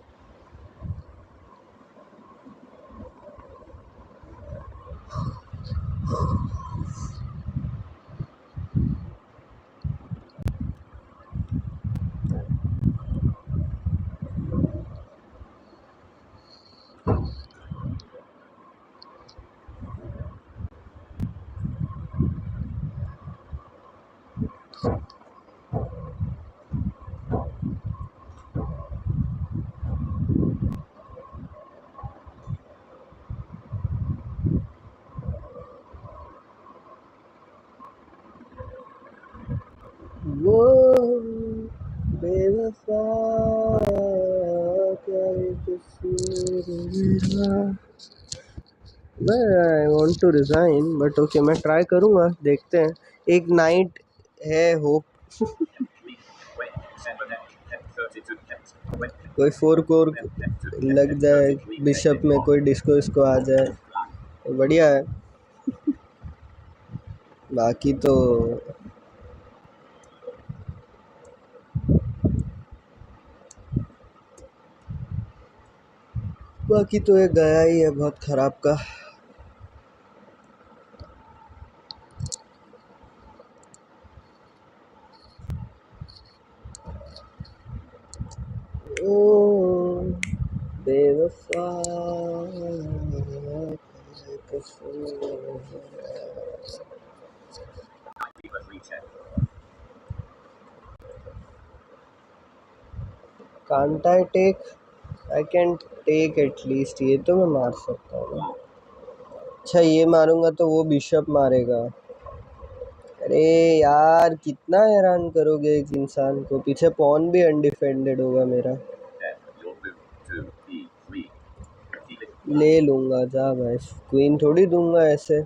वो बेवफा क्या मैं I want to resign, but okay मैं ट्राई करूँगा, देखते हैं। एक नाइट है होप। कोई 4 कोर लग जाए बिशप में, कोई डिस्को इसको आ जाए तो बढ़िया है। बाकी तो ये गया ही है बहुत खराब का। ओ बेवफा can't I take, I can take at least, ये तो मैं मार सकता हूँ। अच्छा ये मारूंगा तो वो बिशप मारेगा। अरे यार कितना हैरान करोगे एक इंसान को, पीछे पॉन भी अनडिफेंडेड होगा मेरा। ले लूंगा जा भाई, क्वीन थोड़ी दूंगा ऐसे।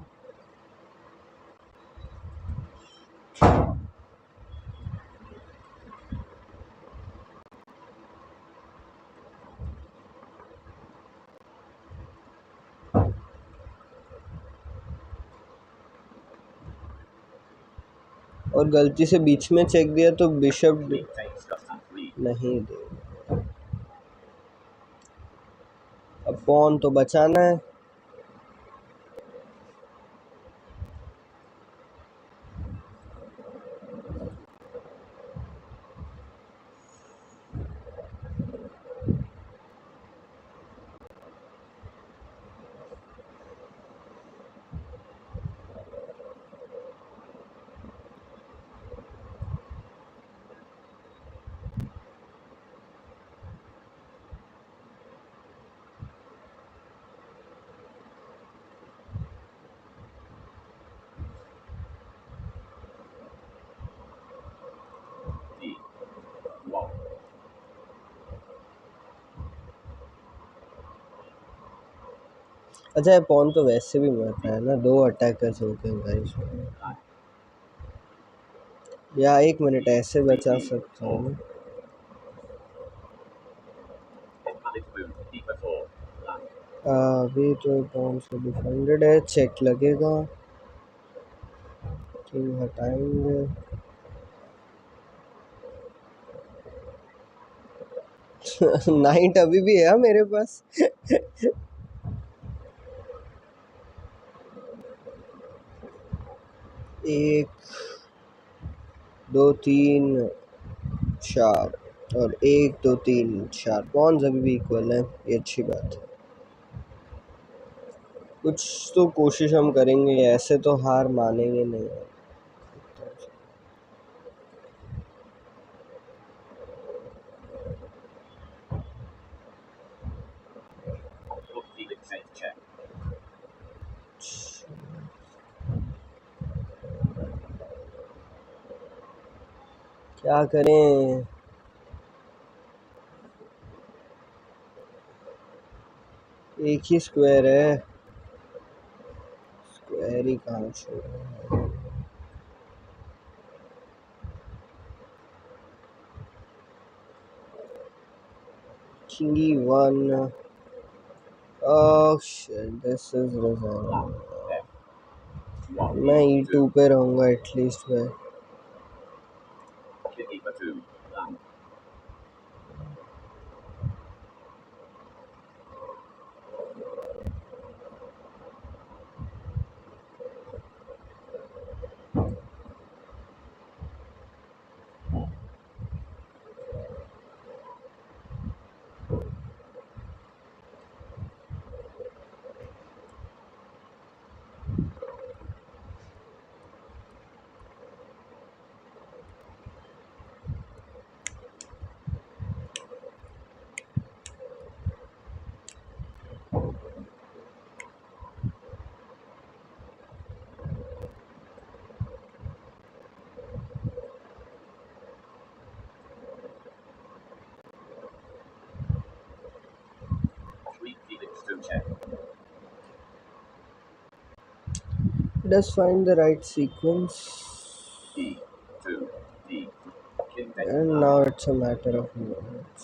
और गलती से बीच में चेक दिया तो बिशप नहीं दे। अब पॉन तो बचाना है। अच्छा पॉन तो वैसे भी मरता है ना, 2 अटैकर्स होते हैं भाई इसमें। या 1 मिनट ऐसे बचा सकता हूँ। अभी तो पॉन से डिफेंडेड है, चेक लगेगा। किंग हटाएंगे। नाइट अभी भी है मेरे पास। 1 2 3 4 और 1 2 3 4 पॉन्स अभी भी इक्वल है, ये अच्छी बात है। कुछ तो कोशिश हम करेंगे, ऐसे तो हार मानेंगे नहीं। Book Felix safe check. क्या करें, एक ही स्क्वायर है, स्क्वायर ही कहाँ छोड़ा। किंगी 1। Oh shit, this is resign. मैं E2 पे रहूँगा एटलीस्ट मैं। Keeper 2. Land. Queen Felix 2 check. Let us find the right sequence. E2. D. King And now it's a matter of moments.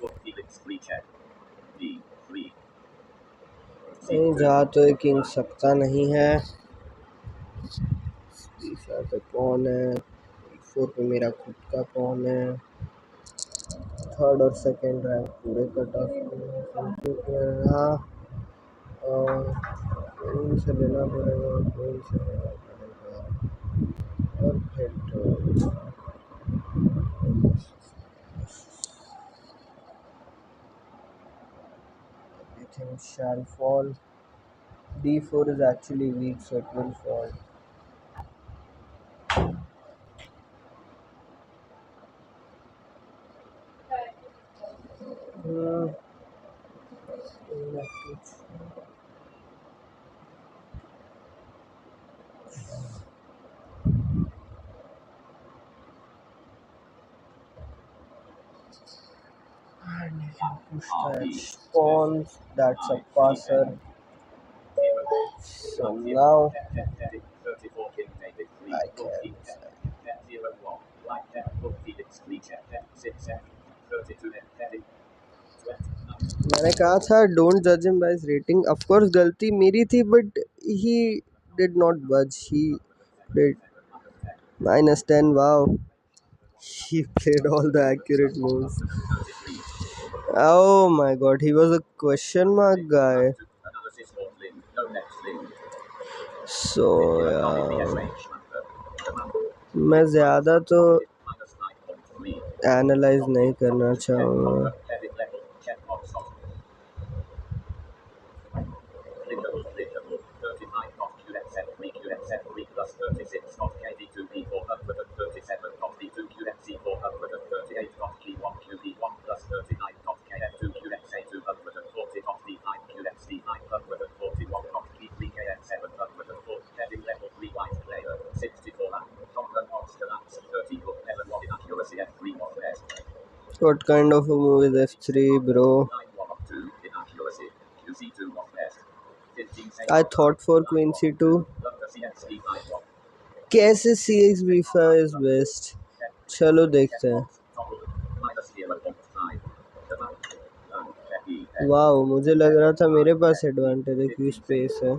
Book Felix 3 check. D3. कहीं जा तो एक king सकता नहीं है। तीसरा पे पॉन है, E4 पे मेरा खुद का पॉन है। थर्ड और सेकंड रैंक पूरे कट ऑफ हाँ, और क्वीन से लेना पड़ेगा, क्वीन से लेना पड़ेगा और फिर तो everything shall fall. D4 is actually weak, so it will fall. Hmm. And you can push that pawns, that's a passer. So now I can. मैंने कहा था डोंट जज him by his rating. Of course गलती मेरी थी, but he did not बज, he played -10। Wow, he played all the accurate moves. Oh my god, he was a question mark guy. So yeah, मैं ज़्यादा तो analyse नहीं करना चाहूँगा। What kind of a move is F3, bro? I thought for Queen C2. कैसे CX B5 is best? चलो देखते हैं। वाओ, मुझे लग रहा था मेरे पास एडवांटेज है क्योंकि स्पेस है।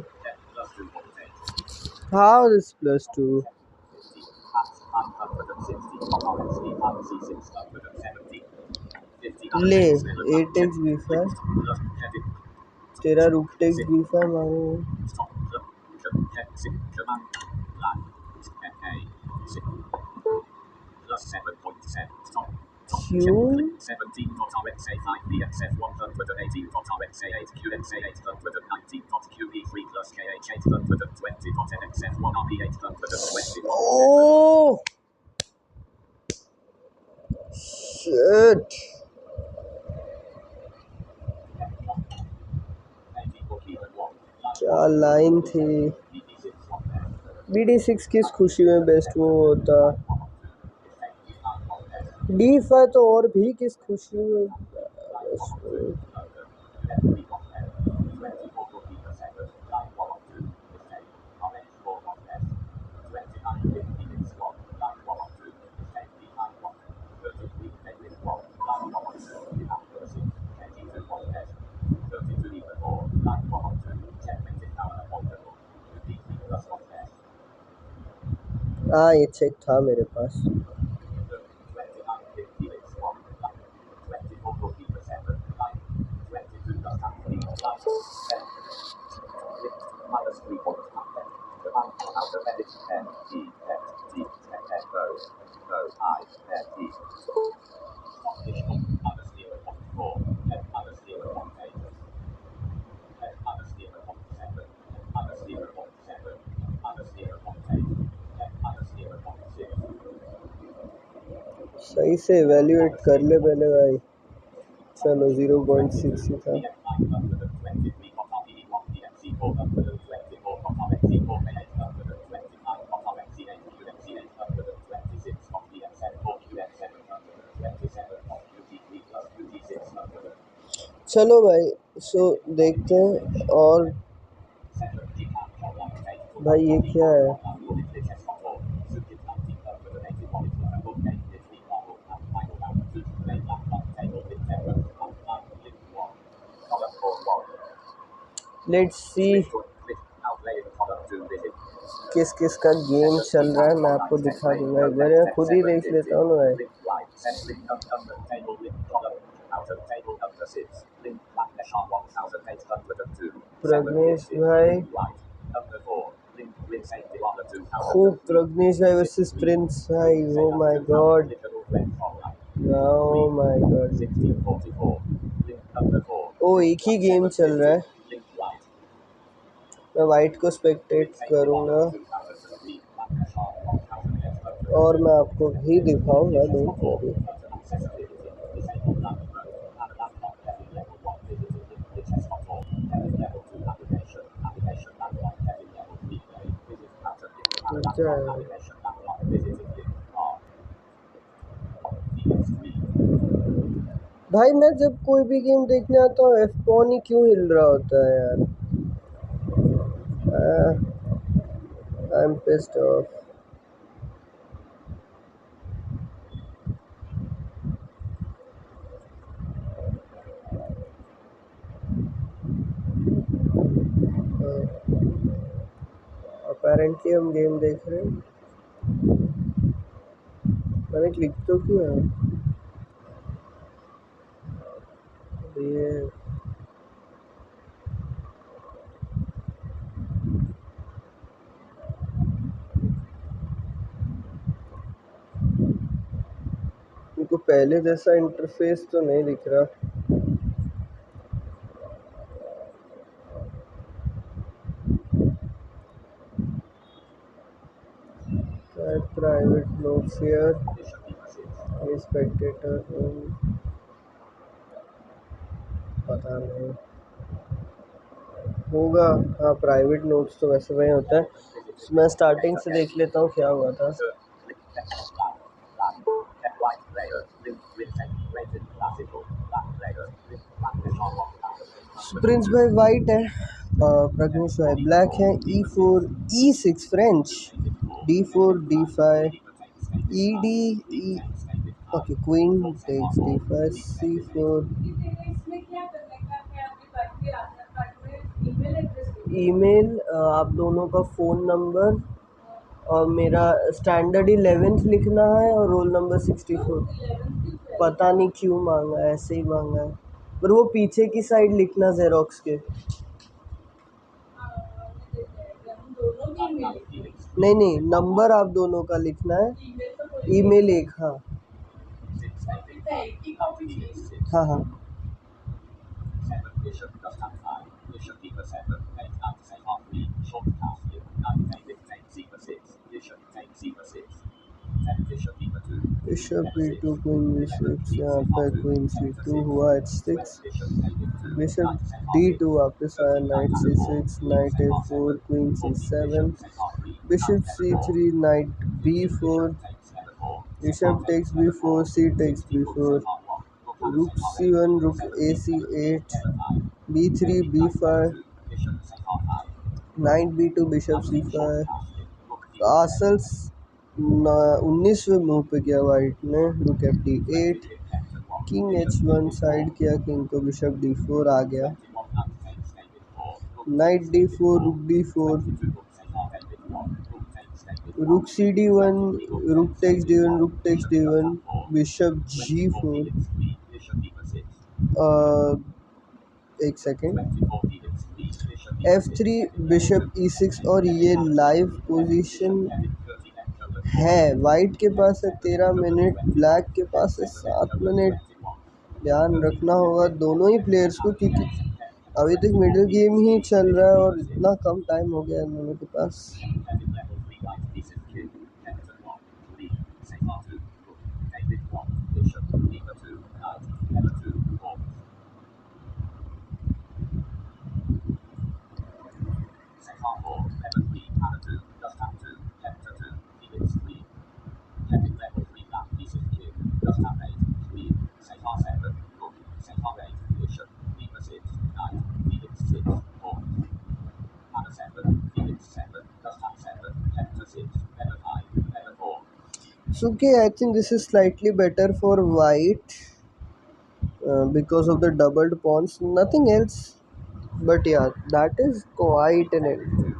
How is +2? ले 8x b5 तेरा रूट टेक्स b5 मारो plus 7.7. Stop. क्यों 17.rxa5bxf118.rxa8 qxa819.qb3 plus kh820.nxf1rb820. Oh shit क्या लाइन थी bd6 किस खुशी में बेस्ट मूव होता d5 तो और भी किस खुशी में बेस्ट मूव हाँ ये चेक था मेरे पास सही से इवेल्युएट कर ले पहले भाई चलो 0.6 ही था चलो भाई सो देखते हैं और भाई ये क्या है लेट्स सी किस किस का गेम चल रहा है मैं आपको दिखा दूंगा एक बार मैं खुद ही देख लेता हूँ ना भाई प्रज्ञेश भाई खूब प्रज्ञेश भाई वर्सेस प्रिंस भाई oh my God oh my God oh एक ही गेम चल रहा है मैं वाइट को स्पेक्टेट करूँगा और मैं आपको भी दिखाऊंगा डोंट वरी भाई मैं जब कोई भी गेम देखने आता हूँ एफ पॉन ही क्यों हिल रहा होता है यार I am pissed off apparently हम गेम देख रहे हैं मैंने क्लिक तो किया ये इनको पहले जैसा इंटरफेस तो नहीं दिख रहा प्राइवेट नोट्स हियर स्पेक्टेटर पता नहीं होगा हाँ प्राइवेट नोट्स तो वैसे वही होता है मैं स्टार्टिंग से देख लेता हूँ क्या हुआ था प्रिंस भाई वाइट है प्रज्ञेश भाई ब्लैक है e4 e6 French d4 d5 ed e okay queen takes d5 c4 email आप दोनों का फ़ोन नंबर और मेरा स्टैंडर्ड 11th लिखना है और रोल नंबर 64 पता नहीं क्यों मांगा है, ऐसे ही मांगा है। पर वो पीछे की साइड लिखना जेरोक्स के। नहीं नहीं, नंबर आप दोनों का लिखना है, ईमेल एक। हाँ हाँ हाँ। बिशप b2 क्वीन b6, यहाँ पे क्वीन c2 हुआ h6, बिशप d2 वापस आया, knight c6, knight a4, queen c7, bishop c3, knight b4, bishop takes b4, c takes b4, rook c1, rook a c8, b3 b5, knight b2, bishop c5। Castles 19वें move पे किया white ने, rook f d8, king h1 side किया, king को bishop d4 आ गया, knight d4, रुक d4, रुक cd1, rook takes d1, rook takes d1, bishop g4, एक सेकेंड, f3, बिशप e6। और ये लाइव पोजीशन है, वाइट के पास है 13 मिनट, ब्लैक के पास है 7 मिनट। ध्यान रखना होगा दोनों ही प्लेयर्स को, क्योंकि अभी तक मिडिल गेम ही चल रहा है और इतना कम टाइम हो गया इन दोनों के पास। So okay, I think this is slightly better for white because of the doubled pawns, nothing else. But yeah, that is quite an end.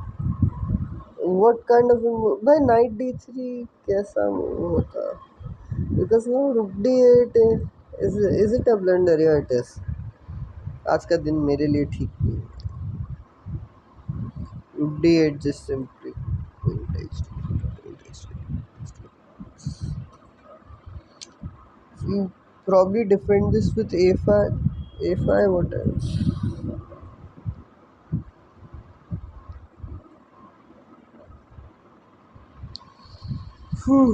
What kind of by knight d3 कैसा move होता? Because now rook d8 is it a blunder? Yeah, it is. आज का दिन मेरे लिए ठीक नहीं है। rook d8 just simply you probably defend this with a5. a5, what else? Whew.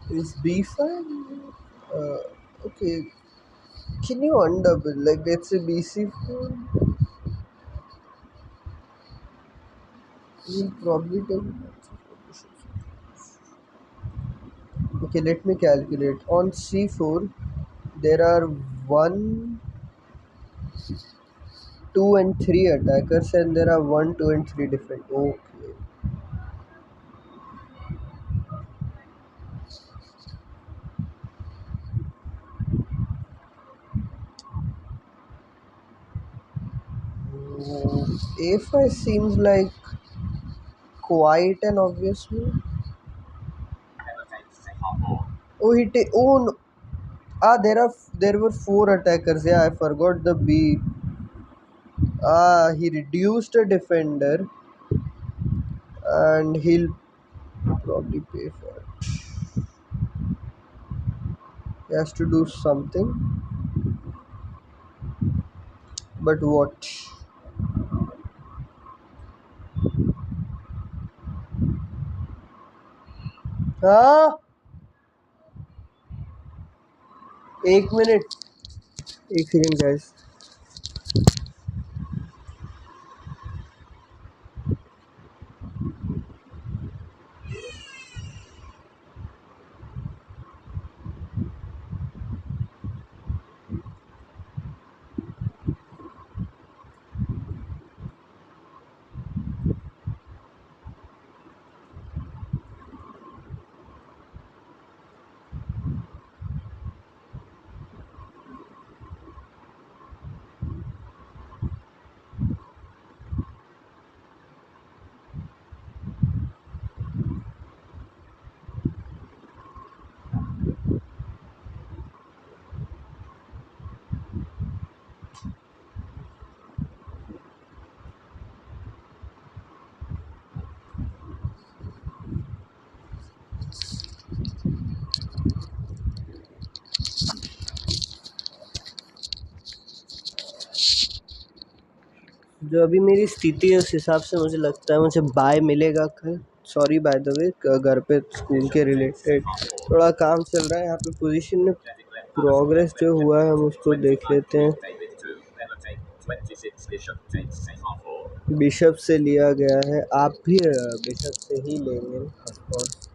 Is b5? Okay. Can you undouble? Like, let's say bc4. We'll probably take. Okay, let me calculate. On c4, there are 1, 2, and 3 attackers, and there are 1, 2, and 3 defend. Okay. a5 seems like quite an obvious move. Oh, he take. Oh no. Ah, there were 4 attackers. Yeah, I forgot the B. Ah, he reduced a defender, and he'll probably pay for it. He has to do something. But what? हाँ, 1 minute, 1 second guys. जो अभी मेरी स्थिति है उस हिसाब से मुझे लगता है मुझे बाय मिलेगा कल। सॉरी बाय द वे, घर पे स्कूल के रिलेटेड थोड़ा काम चल रहा है। यहाँ पे पोजीशन में प्रोग्रेस जो हुआ है हम उसको देख लेते हैं। बिशप से लिया गया है, आप भी बिशप से ही लेंगे ऑफकोर्स।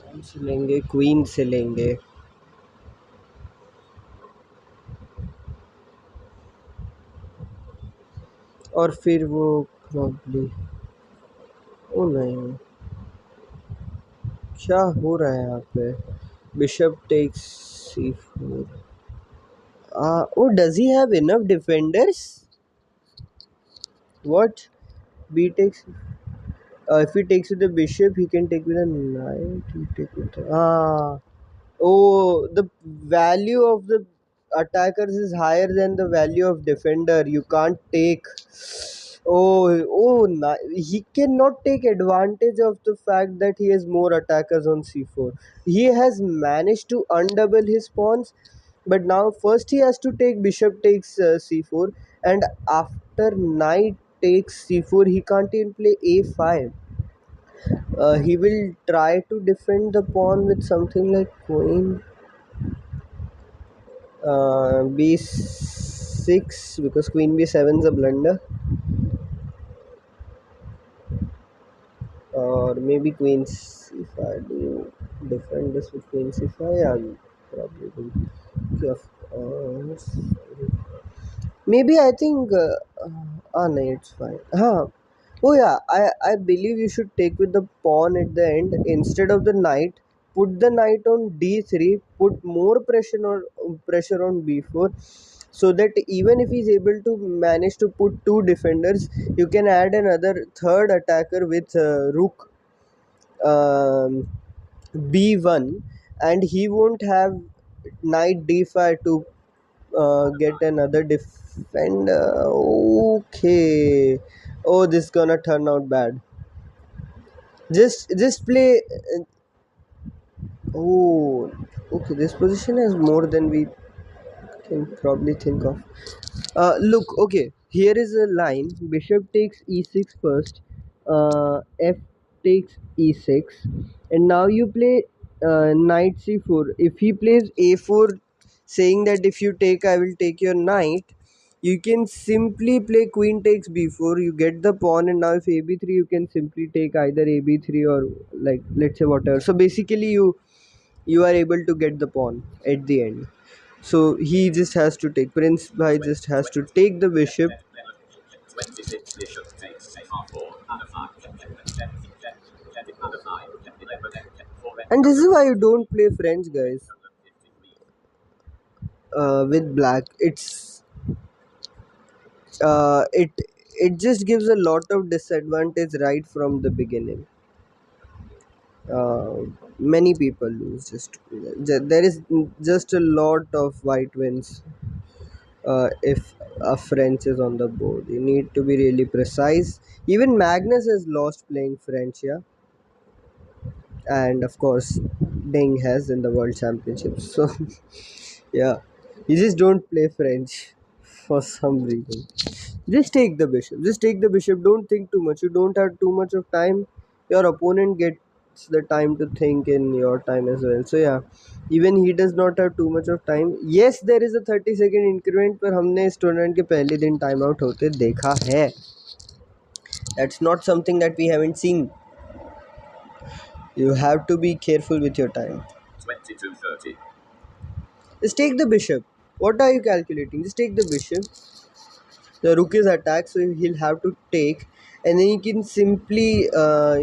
कौन से लेंगे? क्वीन से लेंगे। और फिर वो प्रॉब्ली, ओ नहीं, क्या हो रहा है यहाँ पे? Bishop takes c4। Oh, does he have enough defenders? What? B takes. If he takes with the bishop, he can take with a knight. He take with the, oh, the value of the attackers is higher than the value of defender. You can't take. He cannot take advantage of the fact that he has more attackers on c4. He has managed to undouble his pawns, but now first he has to take bishop takes c4, and after knight takes c4, he can't even play a5. He will try to defend the pawn with something like queen b6, because queen b7 is a blunder, or maybe queen c5. Do you defend this with queen c5? Yeah, probably do. Okay, of course. Maybe I think. No, it's fine. Oh yeah, I believe you should take with the pawn at the end instead of the knight. Put the knight on d3. Put more pressure on b4, so that even if he's able to manage to put two defenders, you can add another third attacker with rook um, b1, and he won't have knight d5 to get another defender. Okay. Oh, this is gonna turn out bad. Just play. Oh, okay. This position has more than we can probably think of. Look, okay. Here is a line. Bishop takes e6 first. F takes e6, and now you play knight c4. If he plays a4, saying that if you take, I will take your knight, you can simply play queen takes b4. You get the pawn, and now if ab3, you can simply take either ab3 or like let's say whatever. So basically, you are able to get the pawn at the end. So he just has to take, Prince Bhai just has to take the bishop. 26 bishop takes c4 and a 5 and a 5 And this is why you don't play French, guys, with black. It just gives a lot of disadvantage right from the beginning. uh, Many people lose. There is just a lot of white wins if a French is on the board. You need to be really precise. Even Magnus has lost playing French, yeah, and of course, Deng has in the World Championships. So yeah, you just don't play French for some reason. Just take the bishop. Just take the bishop. Don't think too much. You don't have too much of time. Your opponent gets the time to think in your time as well. So yeah, even he does not have too much of time. Yes, there is a 30-second increment, पर हमने इस tournament के पहले दिन time out होते देखा है. That's not something that we haven't seen. You have to be careful with your time. 22:30. Just take the bishop. What are you calculating? Just take the bishop. The rook is attacked, so he'll have to take, and then you can simply uh,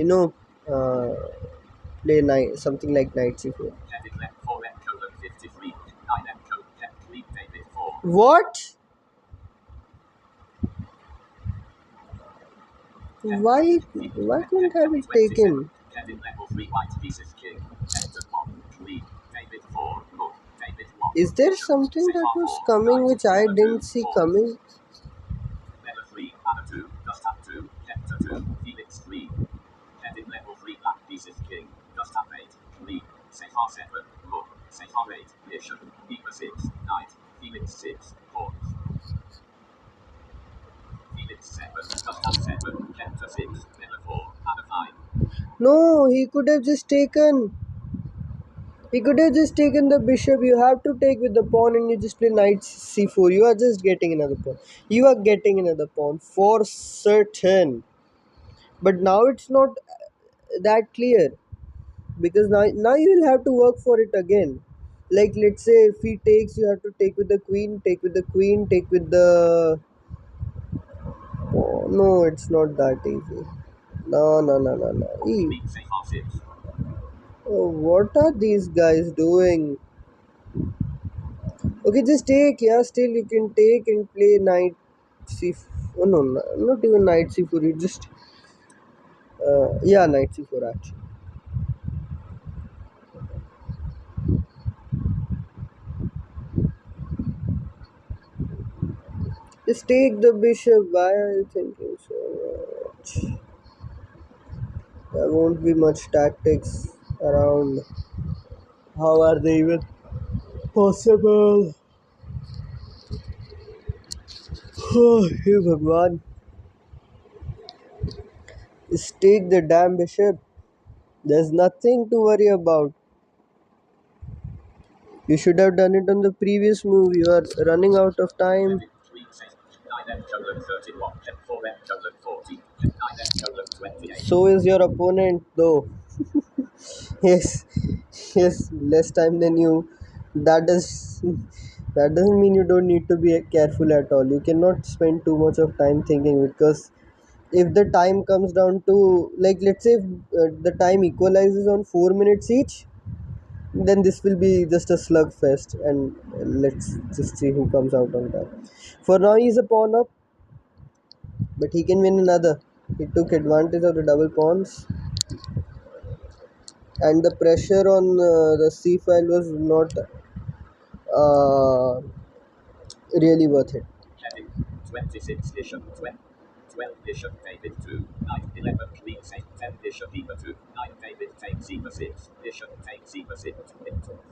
play knight, something like knight c4. What? Why couldn't have it taken? Is there something that was coming which I didn't see coming? Level 3, Anna 2, Gustav 2, Hector 2, Felix 3. Heading level 3, Black pieces King, Gustav 8, Lee, Sehar 7, Rook, Sehar 8, Bishop, Beaver 6, Knight, Felix 6, Pawns. H7. Just F7. Enter 6. Level 4. Other 5. No, he could have just taken. He could have just taken the bishop. You have to take with the pawn and you just play knight c4. You are just getting another pawn. You are getting another pawn for certain. But now it's not that clear. Because now you will have to work for it again. Like let's say if he takes, you have to take with the queen, take with the queen, take with the... Oh, no, it's not that easy. No, no, no, no, no. Queen safe R6. Oh, what are these guys doing? Okay, just take. Yeah, still you can take and play knight c. Oh no, no, not even knight c4. You just yeah, knight c4 actually. Just take the bishop. Why are you thinking so much? There won't be much tactics around. How are they even possible? Oh, hey Bhagwan. Just take the damn bishop. There's nothing to worry about. You should have done it on the previous move. You are running out of time. 3 safe. 9M colon 31. 4M colon 40. 9M colon 28. So is your opponent, though. Yes, yes, less time than you. That does that doesn't mean you don't need to be careful at all. You cannot spend too much of time thinking, because if the time comes down to, like, let's say if, the time equalizes on 4 minutes each, then this will be just a slugfest, and let's just see who comes out on top. For now, he's a pawn up, but he can win another. He took advantage of the double pawns, and the pressure on the c file was not uh, really worth it. Heading 26 bishop 20. 12 bishop David 2. 9 11 queen safe 10 bishop e4 2. 9 David takes e4 6. Bishop takes e4 6.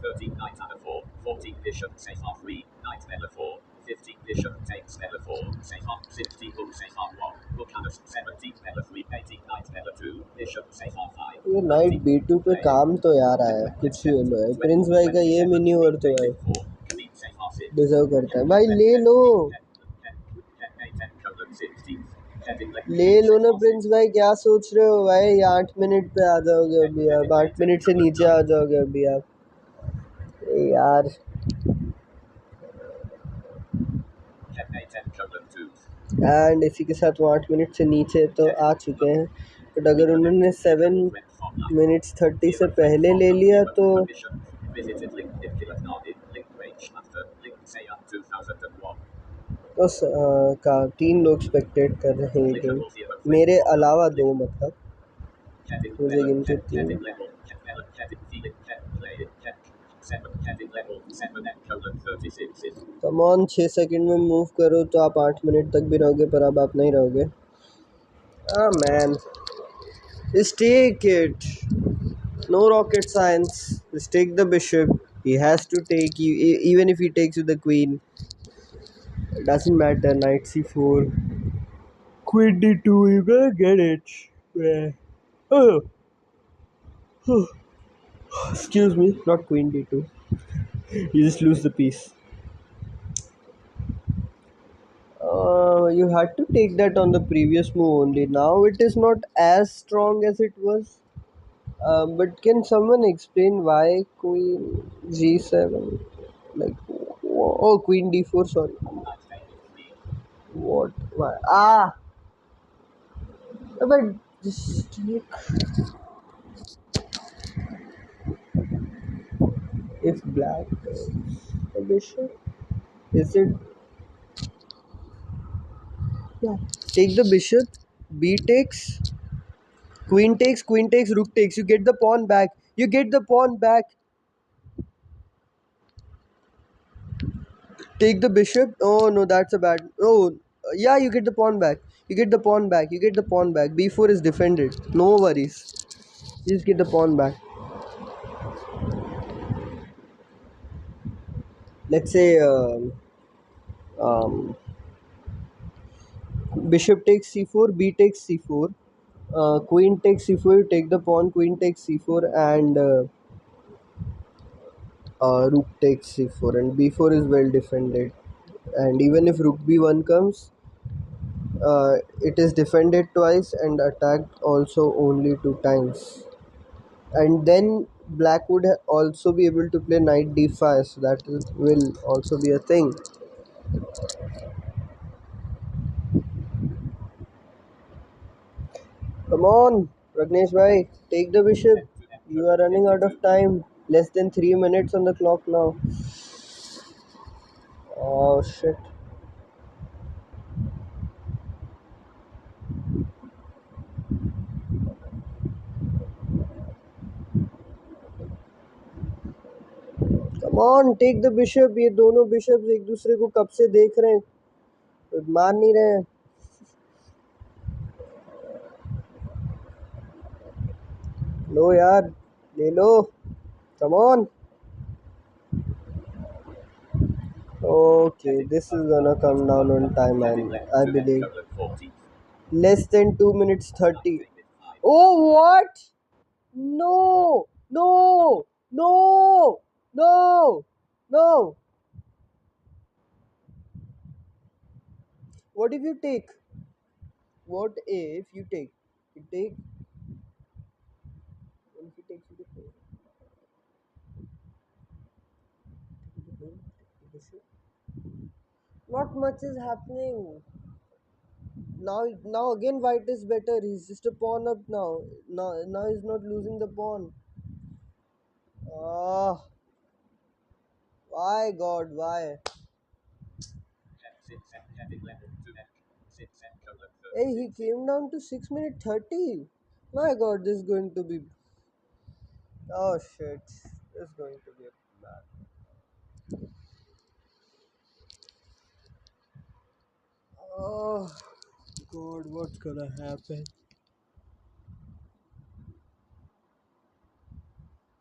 13 knight under 4. 14 bishop safe r3. Knight l4. 15 bishop takes l4. Safe r 16 book safe r1. Book under 17 l3. 18 knight l2. Bishop safe r5. ये night b2 पे काम तो यार आया कुछ भी लो है Prince भाई का ये मिनी ओवर तो भाई डिजर्व करता है भाई ले लो ना प्रिंस भाई क्या सोच रहे हो भाई 8 मिनट पे आ जाओगे अभी आप 8 मिनट से नीचे आ जाओगे अभी आप यार एंड इसी के साथ वो 8 मिनट से नीचे तो आ चुके हैं बट अगर उन्होंने 7 मिनट्स 30 से पहले ले लिया तो का 3 लोग स्पेक्टेट कर रहे हैं गेम मेरे अलावा 2 मतलब मुझे गिन के 3 कम ऑन 6 सेकंड में मूव करो तो आप 8 मिनट तक भी रहोगे पर अब आप नहीं रहोगे man just take it no rocket science just take the bishop he has to take you even if he takes you the queen it doesn't matter knight c4 queen d2 you gotta get it yeah. Oh. Excuse me not queen d2 you just lose the piece you had to take that on the previous move only. Now it is not as strong as it was. But can someone explain why Queen G7? Like, oh, Queen D4. Sorry. What? Why? But just take. If black takes the bishop, is it? Yeah. Take the bishop. B takes. Queen takes, rook takes. You get the pawn back. You get the pawn back. Take the bishop. Oh no, that's a bad. Oh, yeah, you get the pawn back. You get the pawn back. You get the pawn back. B4 is defended. No worries. Just get the pawn back. Let's say um, Bishop takes c4, b takes c4, queen takes c4, you take the pawn, queen takes c4, and rook takes c4, and b4 is well defended. And even if rook b1 comes, it is defended twice and attacked also only 2 times. And then black would also be able to play knight d5, so that will also be a thing. Come on, Ragnesh bhai, take the bishop. You are running out of time. Less than 3 minutes on the clock now. Oh shit. Come on, take the bishop. ये दोनों bishops एक दूसरे को कब से देख रहे हैं, मार नहीं रहे हैं. लो यार, ले लो. Come on. Okay, this is gonna come down on time, and I believe less than 2 minutes 30. Oh, what? No, no, no, no, no. What if you take? What if you take? You take. What if you take? You take. Not much is happening. Now again white is better. He's just a pawn up now. Now he's not losing the pawn. Ah, why God, why? Hey, he came down to 6 minute 30. My God, this is going to be. Oh shit, this is going to be bad. Oh God, what's gonna happen?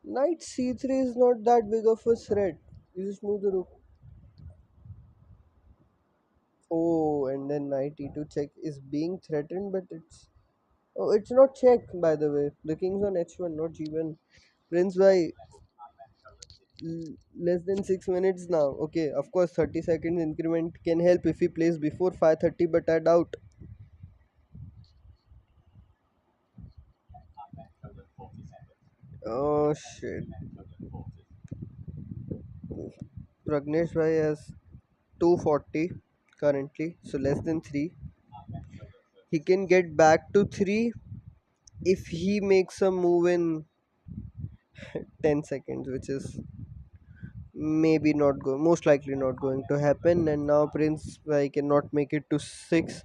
Knight c3 is not that big of a threat. You just move the rook. Oh, and then knight e2 check is being threatened, but it's. Oh, it's not check, by the way. The king's on h1, not g1. Prince by less than 6 minutes now. Okay, of course, 30 seconds increment can help if he plays before 5:30, but I doubt. Oh shit. Pragnesh Bhai has 240 currently, so less than 3. He can get back to 3 if he makes a move in 10 seconds, which is maybe not most likely not going to happen. And now Prince Bhai cannot make it to 6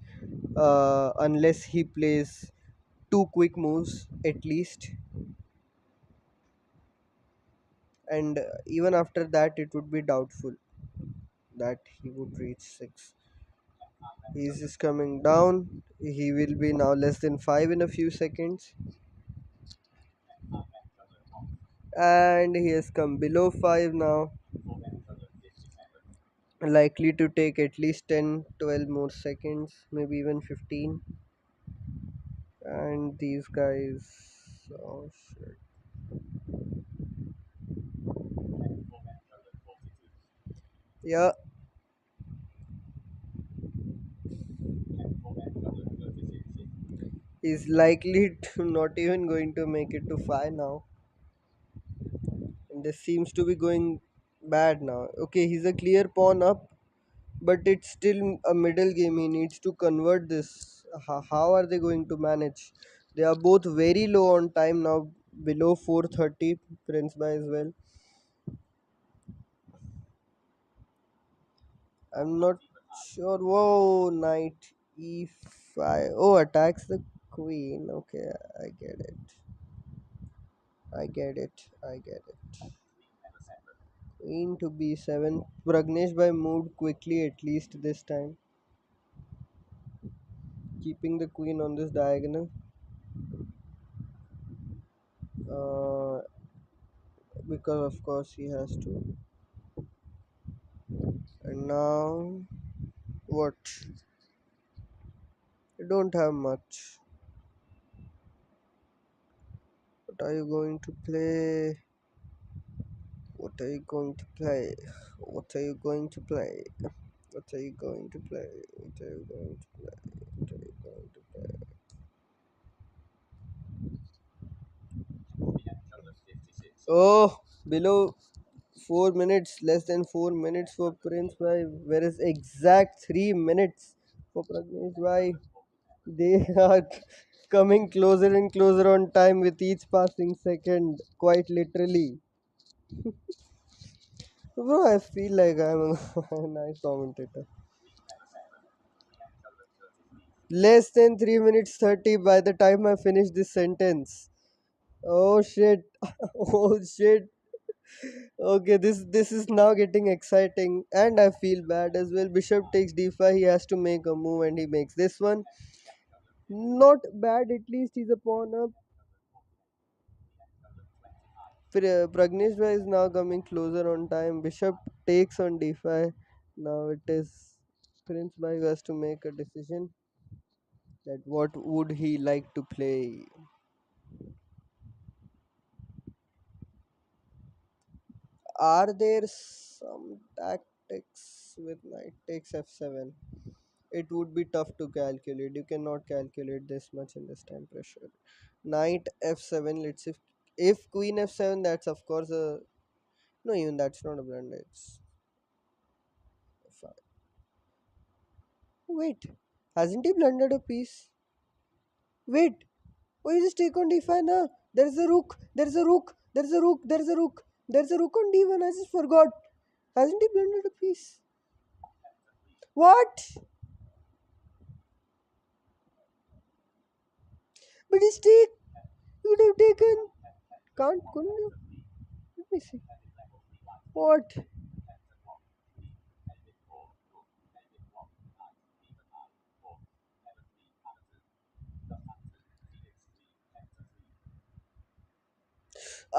unless he plays 2 quick moves at least. And even after that, it would be doubtful that he would reach 6. He's just coming down. He will be now less than 5 in a few seconds. And he has come below 5 now. Likely to take at least 10, 12 more seconds, maybe even 15. And these guys. Oh shit. Yeah, he's likely to not even going to make it to 5 now. And this seems to be going bad now. Okay, he's a clear pawn up, but it's still a middle game. He needs to convert this. How are they going to manage? They are both very low on time now, below 4:30. Prince by as well. I'm not sure. Whoa, knight e5. Oh, attacks the queen. Okay, I get it. I get it. I get it. Queen to b7. Pragnesh by moved quickly at least this time, keeping the queen on this diagonal. Uh, because of course he has to. And now what? I don't have much. What are you going to play? What are you going to play? What are you going to play? What are you going to play? What are you going to play? What are you going to play? Oh, below 4 minutes, less than 4 minutes for Prince Bhai, whereas exact 3 minutes for Pragnesh Bhai. They are coming closer and closer on time with each passing second, quite literally. Bro, I feel like I'm a nice commentator. Less than 3 minutes 30 by the time I finish this sentence. Oh shit. Oh shit. Okay, this is now getting exciting and I feel bad as well. Bishop takes d5, he has to make a move and he makes this one. Not bad, at least he's a pawn up. Pragneshva is now coming closer on time. Bishop takes on d5. Now it is Prince Bhai who has to make a decision that what would he like to play. Are there some tactics with knight takes f7? It would be tough to calculate. You cannot calculate this much in this time pressure. Knight f7. Let's see if queen f7. That's of course a no. Even that's not a blunder. It's fine. Wait, hasn't he blundered a piece? Wait, oh, you just take on d5 now. There's a rook. There's a rook. There's a rook. There's a rook. There's a rook on d1. I just forgot. Hasn't he blundered a piece? What? But his take. You would have taken. Can't, couldn't you? Let me see. What?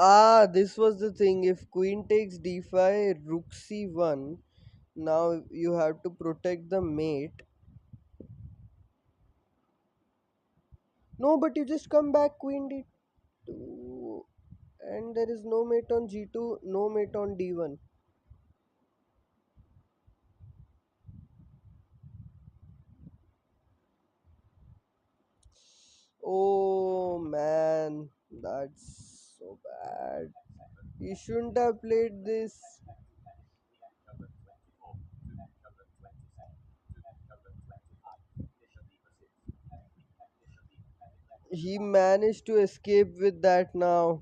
Ah, this was the thing. If queen takes d5, rook c1, now you have to protect the mate. No, but you just come back queen d2, and there is no mate on g2, no mate on d1. Oh man, that's so bad. You shouldn't have played this. He managed to escape with that now.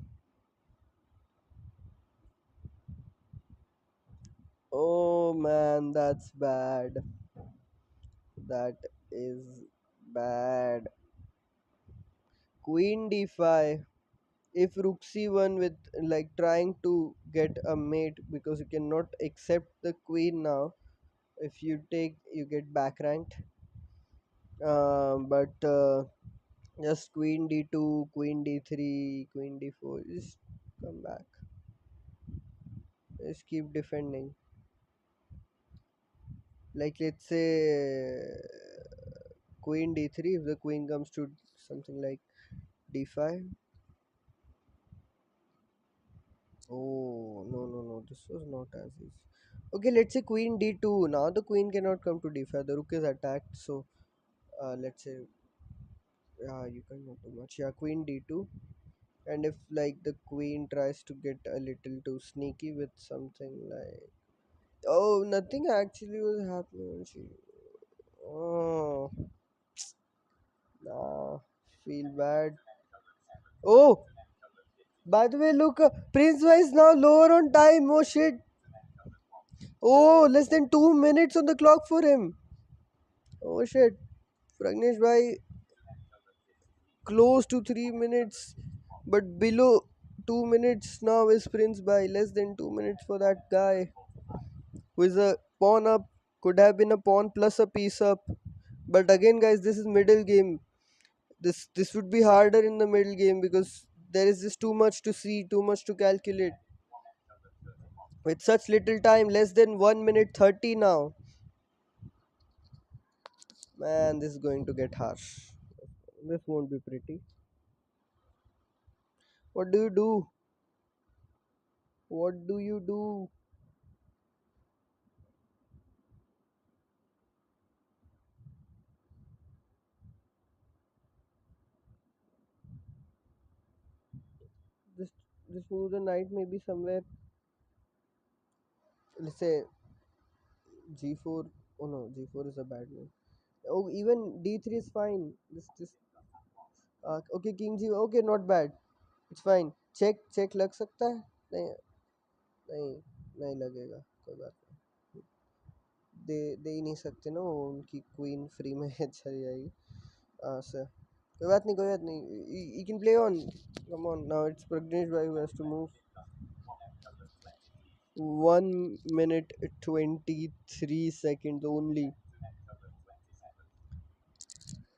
Oh man, that's bad. That is bad. Queen d5. If rook c1 with like trying to get a mate because you cannot accept the queen now. If you take, you get back ranked. But just queen d2, queen d3, queen d4. Just come back. Just keep defending. Like let's say queen d3. If the queen comes to something like d5. Oh, no, no, no. This was not as easy. Okay, let's say queen d2. Now the queen cannot come to d5. The rook is attacked. So, let's say, yeah, you cannot do much. Yeah, queen d2. And if, like, the queen tries to get a little too sneaky with something like. Oh, nothing actually was happening when she. Oh, nah. Feel bad. Oh, by the way, look. Prince is now lower on time. Oh, shit. Oh, less than 2 minutes on the clock for him. Oh shit. Pragnesh Bhai close to 3 minutes, but below 2 minutes now is Prince Bhai. Less than 2 minutes for that guy who is a pawn up. Could have been a pawn plus a piece up. But again, guys, this is middle game. This would be harder in the middle game because there is just too much to see, too much to calculate. With such little time, less than 1 minute 30 now. Man, this is going to get harsh. This won't be pretty. What do you do? What do you do? Just just move the knight maybe somewhere. Let's say g4. Oh no, g4 is a bad move. Oh, even d3 is fine. This okay, king g. Okay, not bad. It's fine. Check लग सकता है? नहीं नहीं नहीं लगेगा, कोई बात नहीं। दे ही नहीं सकते ना वो, उनकी क्वीन फ्री में चली जाएगी। सर कोई बात नहीं, you can play on. Come on, now it's Pragnesh Bhai who has to move. 1 minute 23 seconds only.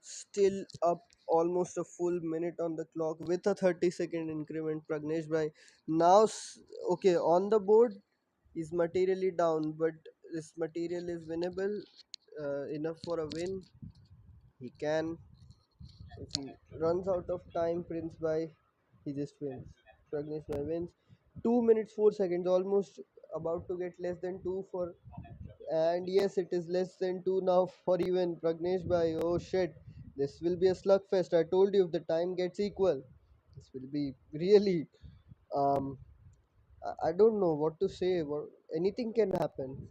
Still up almost a full minute on the clock with a 30-second increment. Pragnesh Bhai now, okay, on the board is materially down, but this material is winnable, enough for a win. He can. If he runs out of time, Prince Bhai, he just wins. Pragnesh Bhai wins. 2 minutes 4 seconds, almost about to get less than 2 for. And yes, it is less than 2 now for even Pragnesh Bhai. Oh shit, this will be a slugfest. I told you, if the time gets equal, this will be really. Um, I don't know what to say. Anything can happen.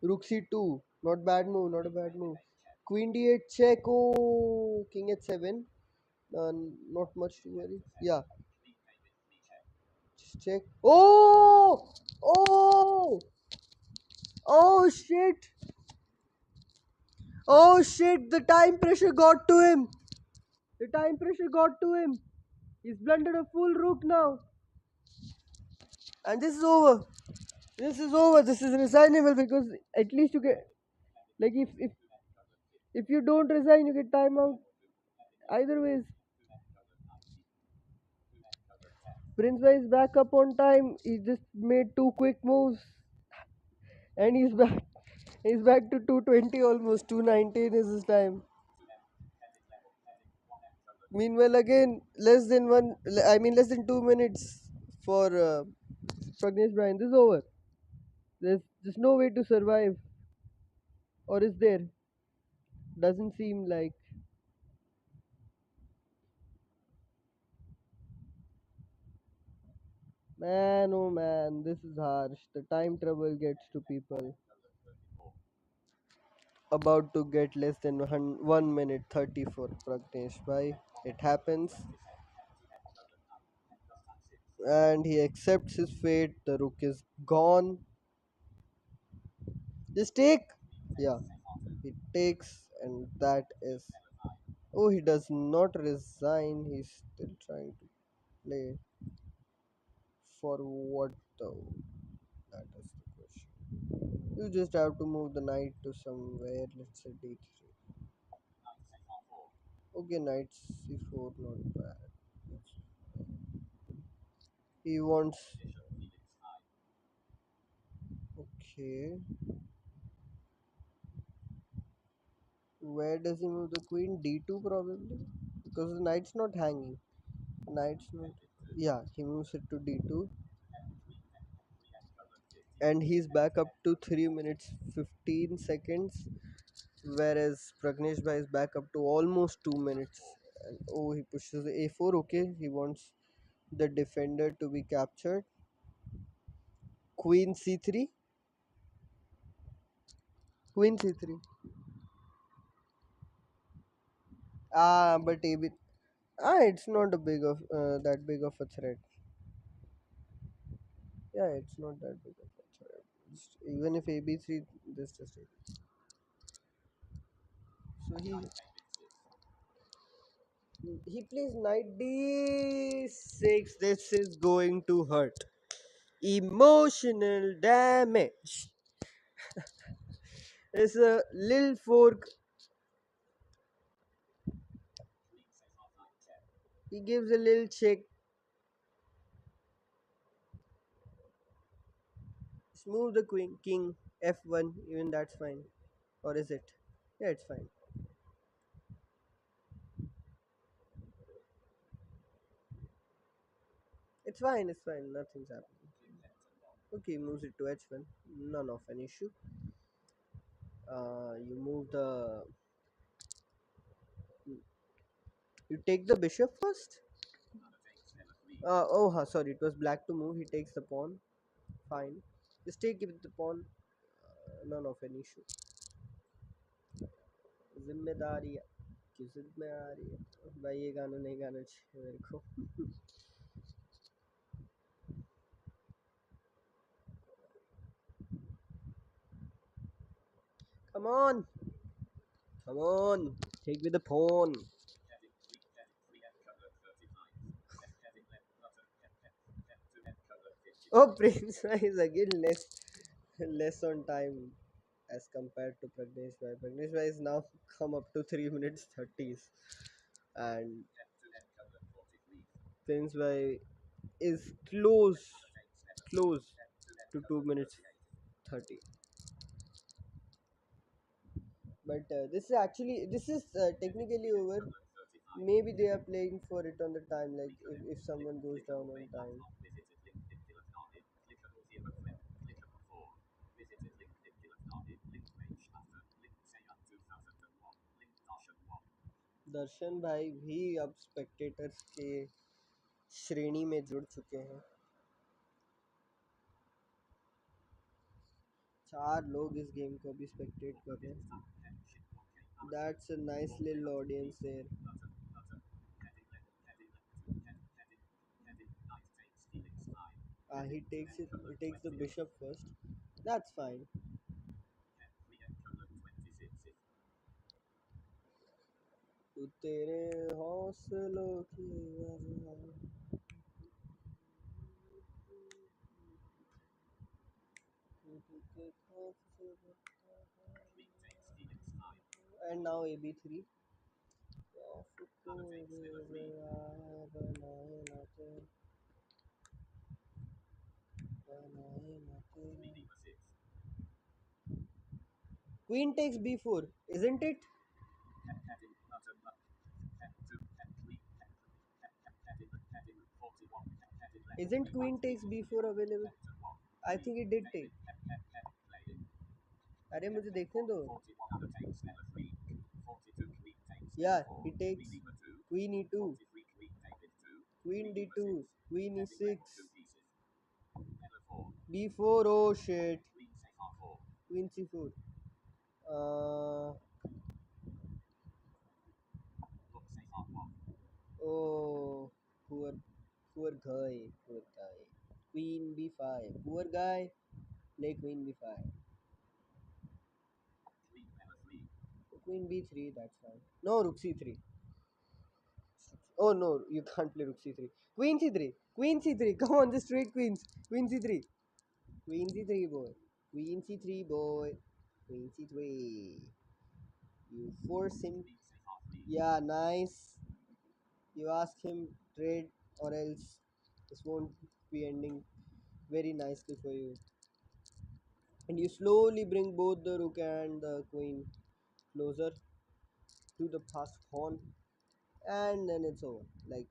Rook c2, not bad move, not a bad move. Queen d8 check. Oh, king h7. Not much to worry. Yeah, just check. Oh, oh, oh shit. Oh shit, the time pressure got to him. The time pressure got to him. He's blundered a full rook now. And this is over. This is over. This is resignable, because at least you get, like, if you don't resign, you get time out. Either ways, Prince Bhai is back up on time. He just made two quick moves, and he's back. He's back to 220 almost. 219 is his time. Meanwhile, again, less than 2 minutes for Pragnesh Bryan. This is over. There's just no way to survive. Or is there? Doesn't seem like. Man, oh man, this is harsh. The time trouble gets to people. About to get less than 1 minute 30 for Pragnesh Bhai. It happens. And he accepts his fate. The rook is gone. Just take. Yeah, he takes, and that is. Oh, he does not resign. He's still trying to play. For what though? That is the question. You just have to move the knight to somewhere. Let's say d3. Okay, knight c4, not bad. He wants. Okay. Where does he move the queen? D2 probably? Because the knight's not hanging. Knight's not. Yeah, he moves it to d2. And he's back up to 3 minutes 15 seconds. Whereas Pragnesh Bhai is back up to almost 2 minutes. And oh, he pushes the a4. Okay, he wants the defender to be captured. Queen c3. Queen c3. But AB. It's not a big of that big of a threat. Yeah, it's not that big of a threat. Even if AB3, this just it. So he plays knight d6. This is going to hurt. Emotional damage. It's a little fork. He gives a little check. Smooth the queen, king, f1. Even that's fine. Or is it? Yeah, it's fine. It's fine. Nothing's happening. Okay, moves it to h1. None of an issue. You move the. You take the bishop first. Sorry. It was black to move. He takes the pawn. Fine. Just take it with the pawn. None of an issue. जिम्मेदारी की जिद में आ रही है भाई ये गाना नहीं गाना चाहिए मेरे को come on come on take with the pawn oh Prince is again less on time as compared to Pragnesh Bhai. Pragnesh Bhai is now come up to 3 minutes 30s and Prince Bhai is close to 2 minutes 30. But this is technically over. Maybe they are playing for it on the time, like if someone goes down on time. दर्शन भाई भी अब spectators के श्रेणी में जुड़ चुके हैं 4 लोग इस गेम को अभी स्पेक्टेट कर रहे हैं that's a nice little audience there he takes the bishop first that's fine तू तेरे हौसलों की वजह के खौफ से and now ab3 खौफ को गया बनाए ना queen takes b4 isn't it isn't queen takes b4 available I think it did take अरे मुझे देखने दो yeah he takes queen e2 queen d2 queen e6 b4 oh shit queen c4 uh oh poor poor guy queen b5 poor guy play queen b5 queen b3 that's fine no rook c3 oh no you can't play rook c3 queen c3 queen c3 come on just straight queens queen c3 queen c3 boy queen c3 boy queen c3 you force him yeah nice you ask him trade or else this won't be ending very nicely for you and you slowly bring both the rook and the queen closer to the passed pawn and then it's over like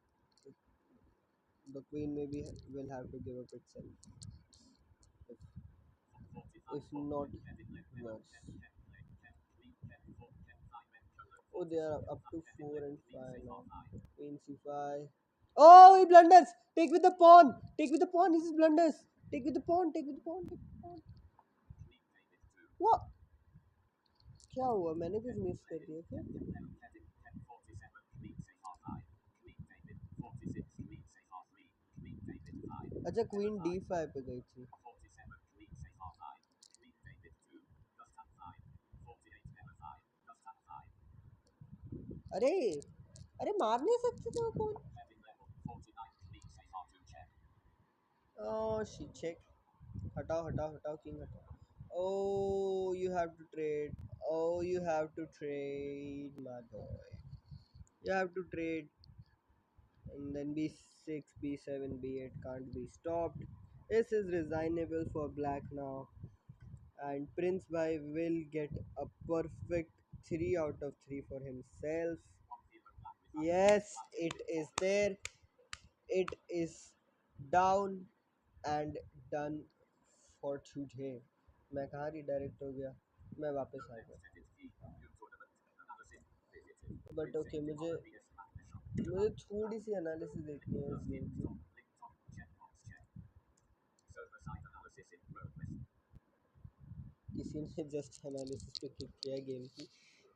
the queen maybe will have to give up itself if, if not worse oh they are up to 4 and 5 now queen c5 oh he blunders take with the pawn this is blunders take with the pawn take with the pawn take with the pawn what क्या हुआ मैंने कुछ miss कर दिया क्या अच्छा queen d5 पे गई थी अरे अरे मार नहीं सकते थे वो कौन oh she check हटाओ हटाओ हटाओ किंग हटाओ oh you have to trade oh you have to trade my boy you have to trade and then b6 b7 b8 can't be stopped this is resignable for black now and Prince Bhai will get a perfect 3 out of 3 for himself yes it is there it is down and done for today. मैं कहाँ redirect हो गया, मैं वापस आ गया। But okay, मुझे थोड़ी C analysis देखनी है इस गेम की। किसी ने जस्ट एनालिसिस पे क्लिक किया है गेम की,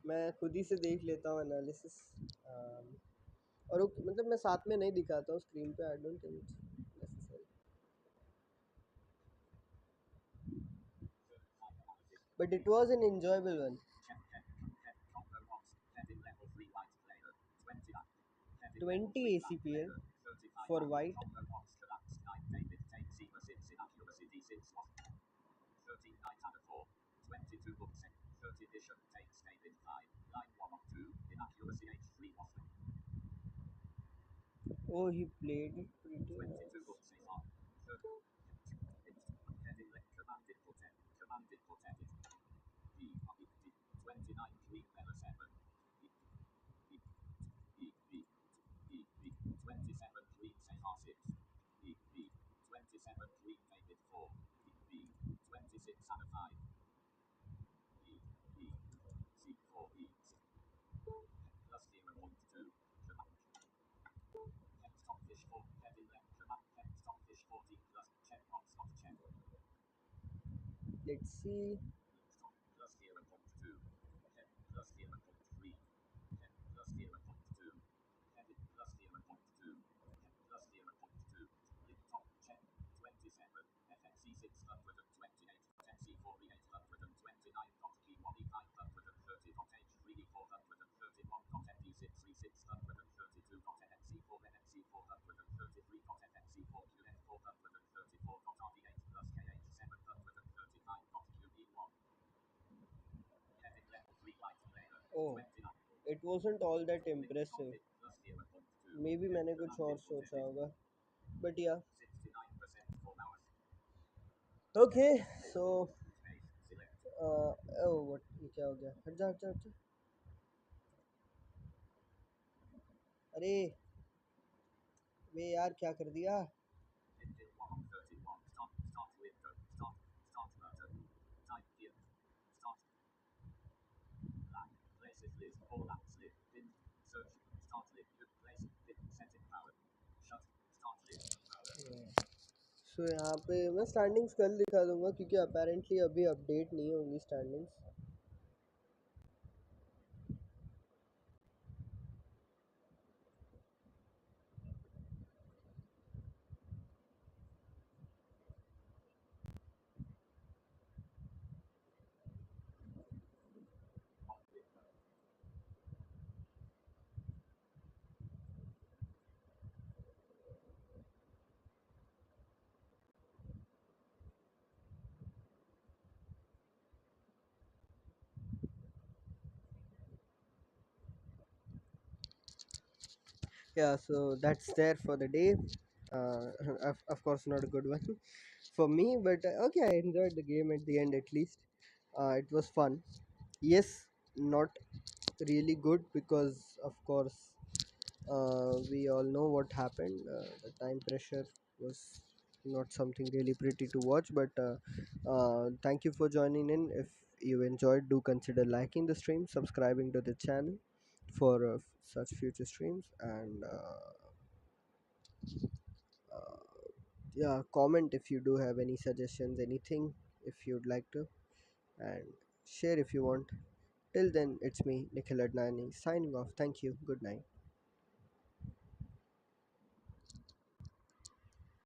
मैं खुद ही से देख लेता हूँ एनालिसिस। और मतलब मैं साथ में नहीं दिखाता हूँ स्क्रीन पे, I don't think it's necessary, but it was an enjoyable one. 20 ACPL for white. 30 bishop takes David 5. Line 1 of 2. Inaccuracy h3 off. Oh, he played it pretty 22 nice. books is on. Heading left commanded protect. Commanded protected. E. 29 queen level 7. E. E. E. E. E. 27 queen say R6. E. E. 27 queen David 4. E. E. 26 out of 5. E. E. C4 E. Plus 0.2. Stockfish 4. Heading left command. Stockfish 14 plus check box not check. Let's see. Plus 0.2. Plus 0.3. Plus 0.2. Plus 0.2. Plus 0.2. Top check 27. FXC 628. FXC 4829. P1 530. H3 431. FD 63632. FXC 4 FXC 433. FXC 4 QF 434. RD8 plus KH 735. QE1. Heading level 3 light player. Oh, 29. it wasn't all that impressive. Plus 0.2. Maybe मैंने कुछ और सोचा होगा, but yeah. 69% for hours. Okay, so oh what, ये क्या हो गया, हट जा हट जा हट जा, अरे वे यार क्या कर दिया। Engine 1 of 31. Start window. Start button. Type here. Start. Lag. Places list. All apps list. Bin. Search. Start list. Place. Bin. Setting power. Shut. Start list. Power. सो यहाँ पे मैं स्टैंडिंग्स कल दिखा दूंगा क्योंकि अपेरेंटली अभी अपडेट नहीं होंगी standings. Yeah, so that's there for the day. uh, of course not a good one for me, but okay, I enjoyed the game at the end at least. It was fun. Yes, not really good because of course we all know what happened. The time pressure was not something really pretty to watch, but thank you for joining in. If you enjoyed, do consider liking the stream, subscribing to the channel for such future streams, and yeah, comment if you do have any suggestions, anything if you'd like to, and share if you want. Till then, it's me, Nikhil Adnani, signing off. Thank you. Good night.